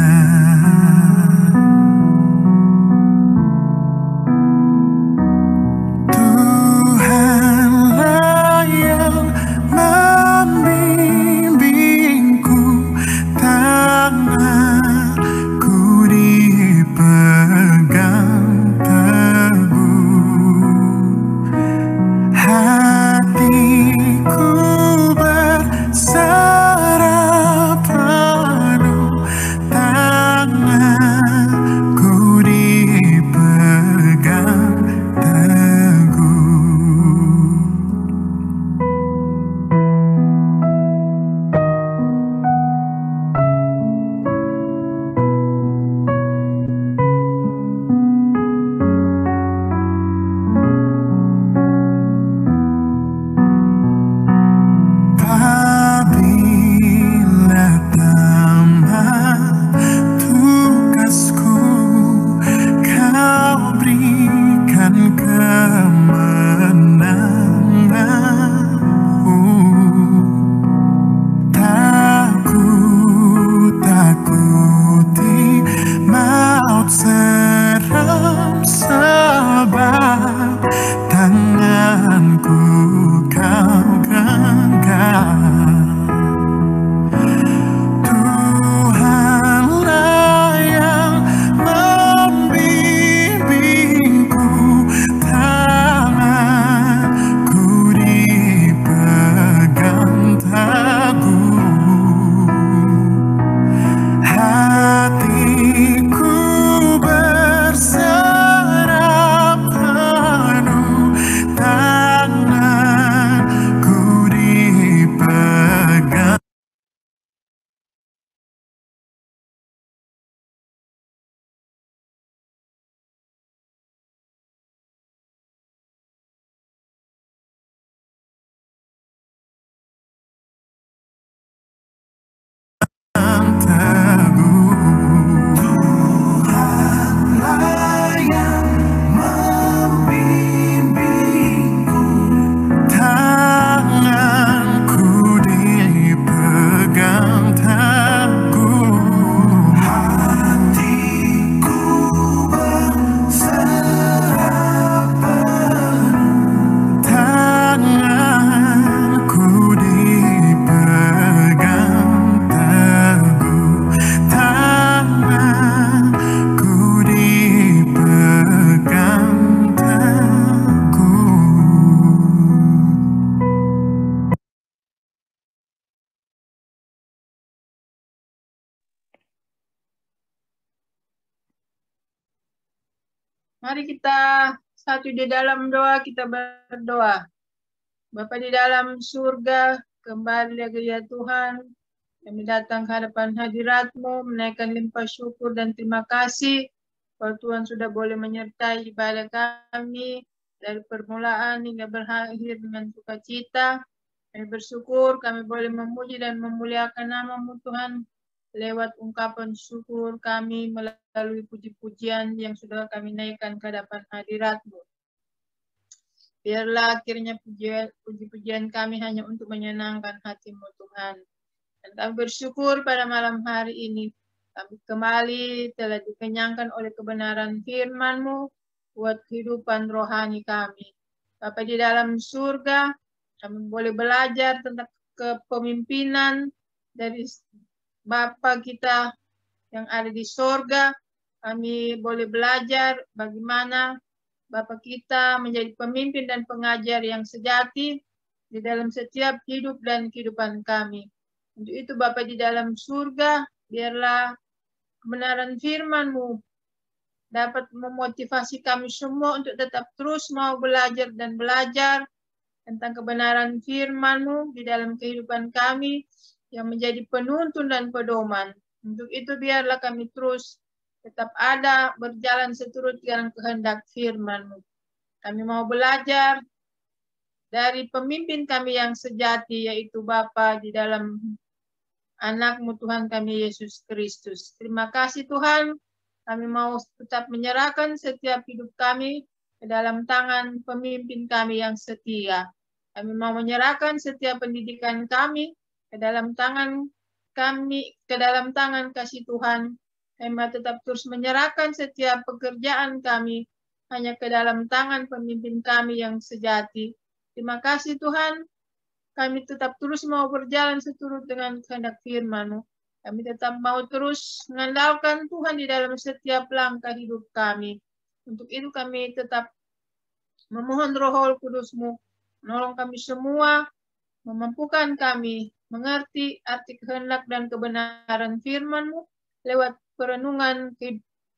Tuhanlah yang membimbingku, tanganku dipegang teguh. Hatiku berserah penuh, tanganku dipegang teguh. Apabila tamat tugasku, Kau berikan kemenangan-Mu. Tak ku takuti maut seram, sebab tanganku Kau genggam. Tuhanlah yang membimbingku, tanganku Mari kita satu di dalam doa, kita berdoa. Bapa di dalam surga, kembali lagi ya Tuhan, kami datang ke hadapan hadirat-Mu, menaikkan limpah syukur dan terima kasih bahwa Tuhan sudah boleh menyertai ibadah kami dari permulaan hingga berakhir dengan sukacita. Kami bersyukur kami boleh memuji dan memuliakan nama-Mu Tuhan lewat ungkapan syukur kami melalui puji-pujian yang sudah kami naikkan ke hadapan hadirat-Mu. Biarlah akhirnya puji-pujian kami hanya untuk menyenangkan hati-Mu Tuhan. Dan kami bersyukur pada malam hari ini kami kembali telah dikenyangkan oleh kebenaran firman-Mu buat kehidupan rohani kami. Bapa di dalam surga, kami boleh belajar tentang kepemimpinan dari Bapa kita yang ada di sorga. Kami boleh belajar bagaimana Bapa kita menjadi pemimpin dan pengajar yang sejati di dalam setiap hidup dan kehidupan kami. Untuk itu Bapa di dalam surga, biarlah kebenaran firman-Mu dapat memotivasi kami semua untuk tetap terus mau belajar dan belajar tentang kebenaran firman-Mu di dalam kehidupan kami yang menjadi penuntun dan pedoman. Untuk itu biarlah kami terus tetap ada berjalan seturut dengan kehendak firman-Mu. Kami mau belajar dari pemimpin kami yang sejati, yaitu Bapa di dalam anak-Mu Tuhan kami Yesus Kristus. Terima kasih Tuhan, kami mau tetap menyerahkan setiap hidup kami ke dalam tangan pemimpin kami yang setia. Kami mau menyerahkan setiap pendidikan kami ke dalam tangan kasih Tuhan. Kami tetap terus menyerahkan setiap pekerjaan kami hanya ke dalam tangan pemimpin kami yang sejati. Terima kasih Tuhan, kami tetap terus mau berjalan seturut dengan kehendak firman-Mu. Kami tetap mau terus mengandalkan Tuhan di dalam setiap langkah hidup kami. Untuk itu kami tetap memohon Roh Kudus-Mu, menolong kami semua, memampukan kami mengerti arti kehendak dan kebenaran firman-Mu lewat perenungan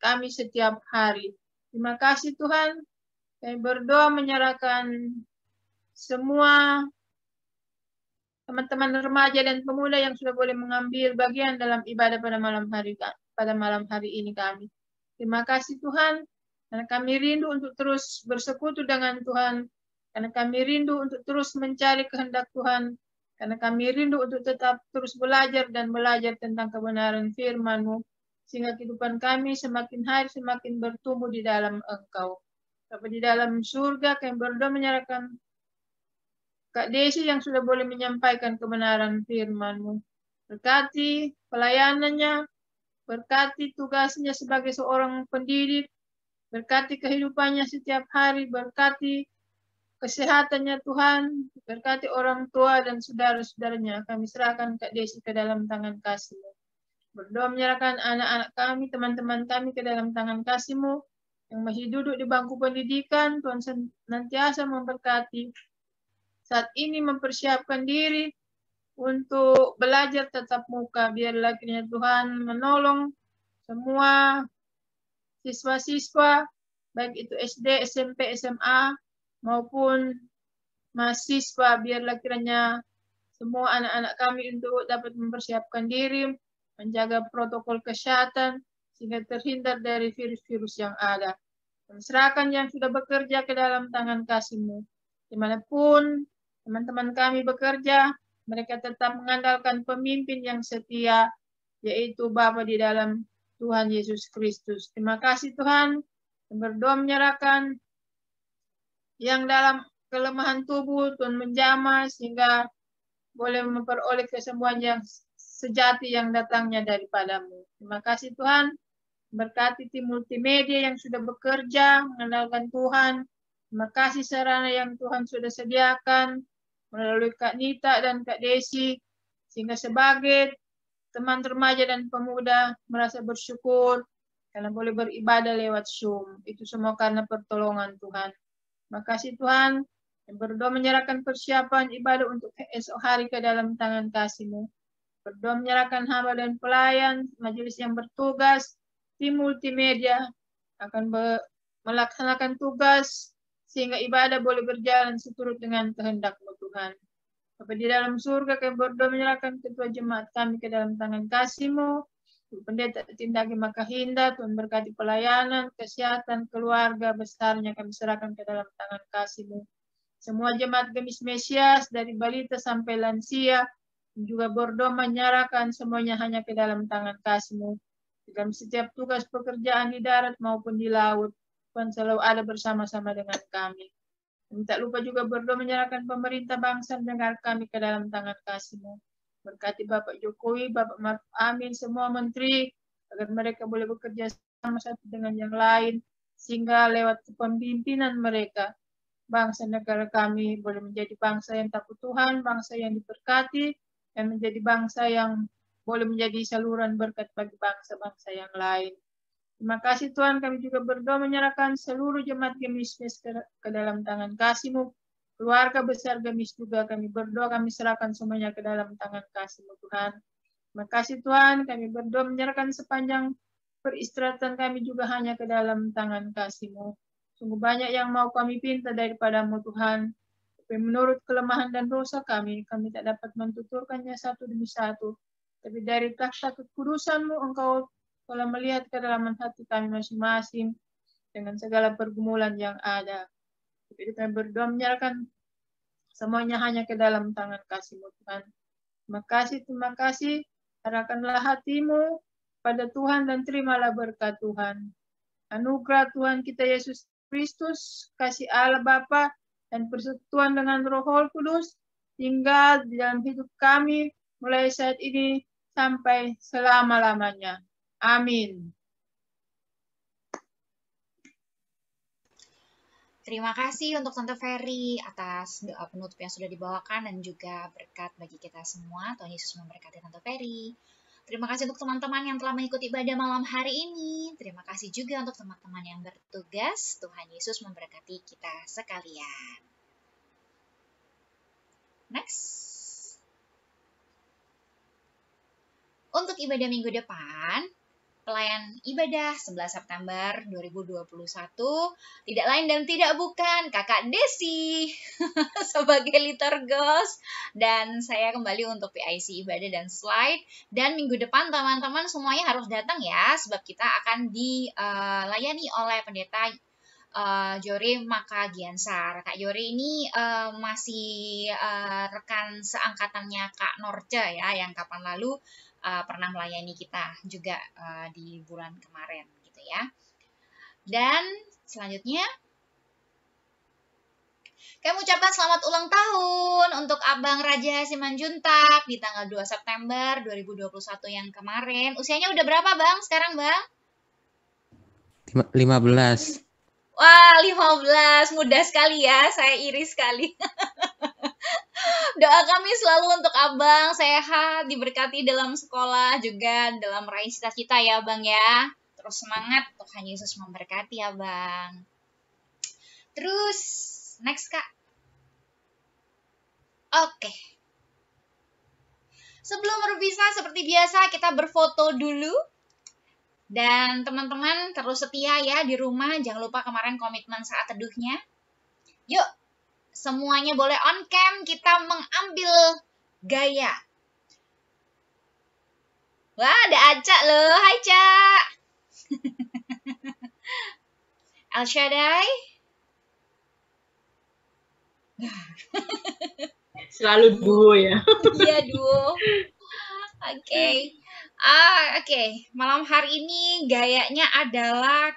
kami setiap hari. Terima kasih Tuhan. Kami berdoa menyerahkan semua teman-teman remaja dan pemuda yang sudah boleh mengambil bagian dalam ibadah pada malam hari ini kami. Terima kasih Tuhan, karena kami rindu untuk terus bersekutu dengan Tuhan, karena kami rindu untuk terus mencari kehendak Tuhan, karena kami rindu untuk tetap terus belajar dan belajar tentang kebenaran firman-Mu, sehingga kehidupan kami semakin hari semakin bertumbuh di dalam Engkau. Bapa di dalam surga, kami berdoa menyerahkan Kak Desi yang sudah boleh menyampaikan kebenaran firman-Mu. Berkati pelayanannya, berkati tugasnya sebagai seorang pendidik, berkati kehidupannya setiap hari, berkati kesehatannya Tuhan, berkati orang tua dan saudara-saudaranya. Kami serahkan Kak Desi ke dalam tangan kasih-Mu. Berdoa menyerahkan anak-anak kami, teman-teman kami ke dalam tangan kasih-Mu, yang masih duduk di bangku pendidikan. Tuhan senantiasa memberkati. Saat ini mempersiapkan diri untuk belajar tatap muka. Biarlah kiranya Tuhan menolong semua siswa-siswa, baik itu SD, SMP, SMA, maupun mahasiswa. Biarlah kiranya semua anak-anak kami untuk dapat mempersiapkan diri, menjaga protokol kesehatan, sehingga terhindar dari virus-virus yang ada. Dan serahkan yang sudah bekerja ke dalam tangan kasih-Mu. Dimanapun teman-teman kami bekerja, mereka tetap mengandalkan pemimpin yang setia, yaitu Bapa di dalam Tuhan Yesus Kristus. Terima kasih Tuhan, dan berdoa menyerahkan yang dalam kelemahan tubuh, Tuhan menjamah, sehingga boleh memperoleh kesembuhan yang sejati yang datangnya daripada-Mu. Terima kasih Tuhan, berkati tim multimedia yang sudah bekerja, mengandalkan Tuhan. Terima kasih sarana yang Tuhan sudah sediakan, melalui Kak Nita dan Kak Desi, sehingga sebagai teman remaja dan pemuda merasa bersyukur karena boleh beribadah lewat Zoom. Itu semua karena pertolongan Tuhan. Terima kasih Tuhan, yang berdoa menyerahkan persiapan ibadah untuk esok hari ke dalam tangan kasih-Mu. Berdoa menyerahkan hamba dan pelayan, majelis yang bertugas, tim multimedia akan melaksanakan tugas, sehingga ibadah boleh berjalan seturut dengan kehendak-Mu Tuhan. Bapa di dalam surga, kami berdoa menyerahkan ketua jemaat kami ke dalam tangan kasih-Mu. Pendeta Tindagi Makahinda, Tuhan berkati pelayanan, kesehatan, keluarga besarnya kami serahkan ke dalam tangan kasih-Mu. Semua jemaat Gemis Mesias, dari balita sampai lansia, juga berdoa menyerahkan semuanya hanya ke dalam tangan kasih-Mu. Dalam setiap tugas pekerjaan di darat maupun di laut, Tuhan selalu ada bersama-sama dengan kami. Tak lupa juga berdoa menyerahkan pemerintah bangsa dan negara kami ke dalam tangan kasih-Mu. Berkati Bapak Jokowi, Bapak Maruf Amin, semua menteri, agar mereka boleh bekerja sama satu dengan yang lain, sehingga lewat kepemimpinan mereka, bangsa negara kami boleh menjadi bangsa yang takut Tuhan, bangsa yang diberkati, dan menjadi bangsa yang boleh menjadi saluran berkat bagi bangsa-bangsa yang lain. Terima kasih Tuhan, kami juga berdoa menyerahkan seluruh jemaat Gemis ke dalam tangan kasih-Mu. Keluarga besar Gemis juga kami berdoa, kami serahkan semuanya ke dalam tangan kasih-Mu Tuhan. Terima kasih Tuhan, kami berdoa menyerahkan sepanjang peristirahatan kami juga hanya ke dalam tangan kasih-Mu. Sungguh banyak yang mau kami pinta daripada-Mu Tuhan. Tapi menurut kelemahan dan dosa kami tak dapat mentuturkannya satu demi satu. Tapi dari takhta kekudusan-Mu, Engkau telah melihat kedalaman hati kami masing-masing dengan segala pergumulan yang ada. Jadi kami berdoa menyerahkan semuanya hanya ke dalam tangan kasih-Mu Tuhan. Terima kasih. Arahkanlah hatimu pada Tuhan dan terimalah berkat Tuhan. Anugerah Tuhan kita Yesus Kristus, kasih Allah Bapa dan persekutuan dengan Roh Kudus tinggal di dalam hidup kami mulai saat ini sampai selama-lamanya. Amin. Terima kasih untuk Tante Ferry atas doa penutup yang sudah dibawakan dan juga berkat bagi kita semua. Tuhan Yesus memberkati Tante Ferry. Terima kasih untuk teman-teman yang telah mengikuti ibadah malam hari ini. Terima kasih juga untuk teman-teman yang bertugas. Tuhan Yesus memberkati kita sekalian. Next. Untuk ibadah minggu depan, pelayan ibadah 11 September 2021 tidak lain dan tidak bukan Kakak Desi sebagai liturgos, dan saya kembali untuk PIC ibadah dan slide. Dan minggu depan teman-teman semuanya harus datang ya, sebab kita akan dilayani oleh pendeta Jore Makagiansar. Kak Jore ini masih rekan seangkatannya Kak Norce ya, yang kapan lalu pernah melayani kita juga di bulan kemarin gitu ya. Dan selanjutnya kami ucapkan selamat ulang tahun untuk Abang Raja Simanjuntak di tanggal 2 September 2021 yang kemarin. Usianya udah berapa Bang sekarang Bang? 15. Wah 15, mudah sekali ya, saya iri sekali. Doa kami selalu untuk Abang sehat, diberkati dalam sekolah, juga dalam meraih cita-cita ya Bang ya. Terus semangat, Tuhan Yesus memberkati Abang. Terus, next Kak. Oke. Sebelum berpisah seperti biasa, kita berfoto dulu. Dan teman-teman terus setia ya di rumah, jangan lupa kemarin komitmen saat teduhnya. Yuk, semuanya boleh on cam, kita mengambil gaya. Wah, ada Aca loh. Hai, Cak. El Shaddai. Selalu duo ya. Iya, duo. Oke. Oke. Malam hari ini gayanya adalah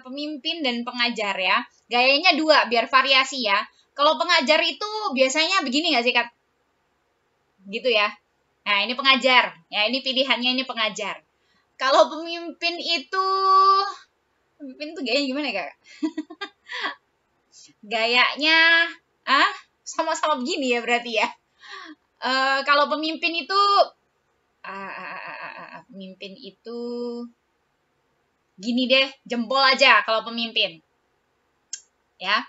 pemimpin dan pengajar ya. Gayanya dua, biar variasi ya. Kalau pengajar itu biasanya begini nggak sih, Kak? Gitu ya. Nah, ini pengajar. Ya, ini pilihannya ini pengajar. Kalau pemimpin itu gayanya gimana, Kak? Gayanya, sama-sama begini ya berarti ya. Kalau pemimpin itu, gini deh, jempol aja kalau pemimpin. Ya.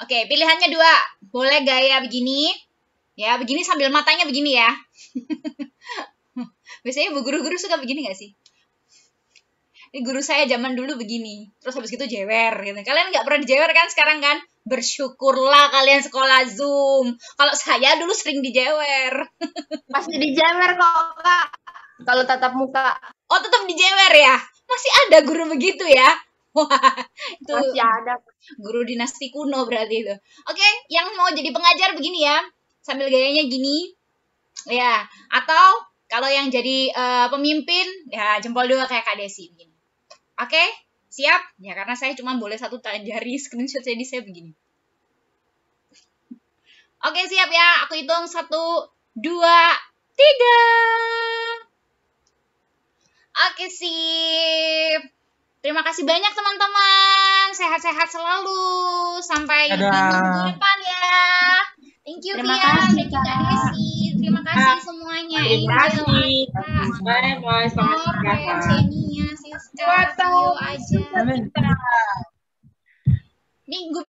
Oke, pilihannya dua. Boleh gaya begini. Ya, begini sambil matanya begini ya. Biasanya bu guru-guru suka begini gak sih? Ini guru saya zaman dulu begini. Terus habis gitu jewer gitu. Kalian nggak pernah dijewer kan sekarang kan? Bersyukurlah kalian sekolah Zoom. Kalau saya dulu sering dijewer. Masih dijewer kok, Kak. Kalau tatap muka. Oh, tetap dijewer ya? Masih ada guru begitu ya? Wah, itu Masih ada. guru dinasti kuno berarti itu. Oke, yang mau jadi pengajar begini ya. Sambil gayanya gini. Ya, atau kalau yang jadi pemimpin, ya jempol dua kayak Kak Desi begini. Oke, siap? Ya karena saya cuma boleh satu jari, screenshot jadi saya begini. Oke, siap ya. Aku hitung 1, 2, 3. Oke, sip. Terima kasih banyak teman-teman. Sehat-sehat selalu. Sampai minggu depan ya. Thank you Terima Tia, kasih, thank you Kak Desi. Terima kasih semuanya. Terima kasih. Bye-bye. Selamat istirahat. Xenia, Siska, see you aja. Minggu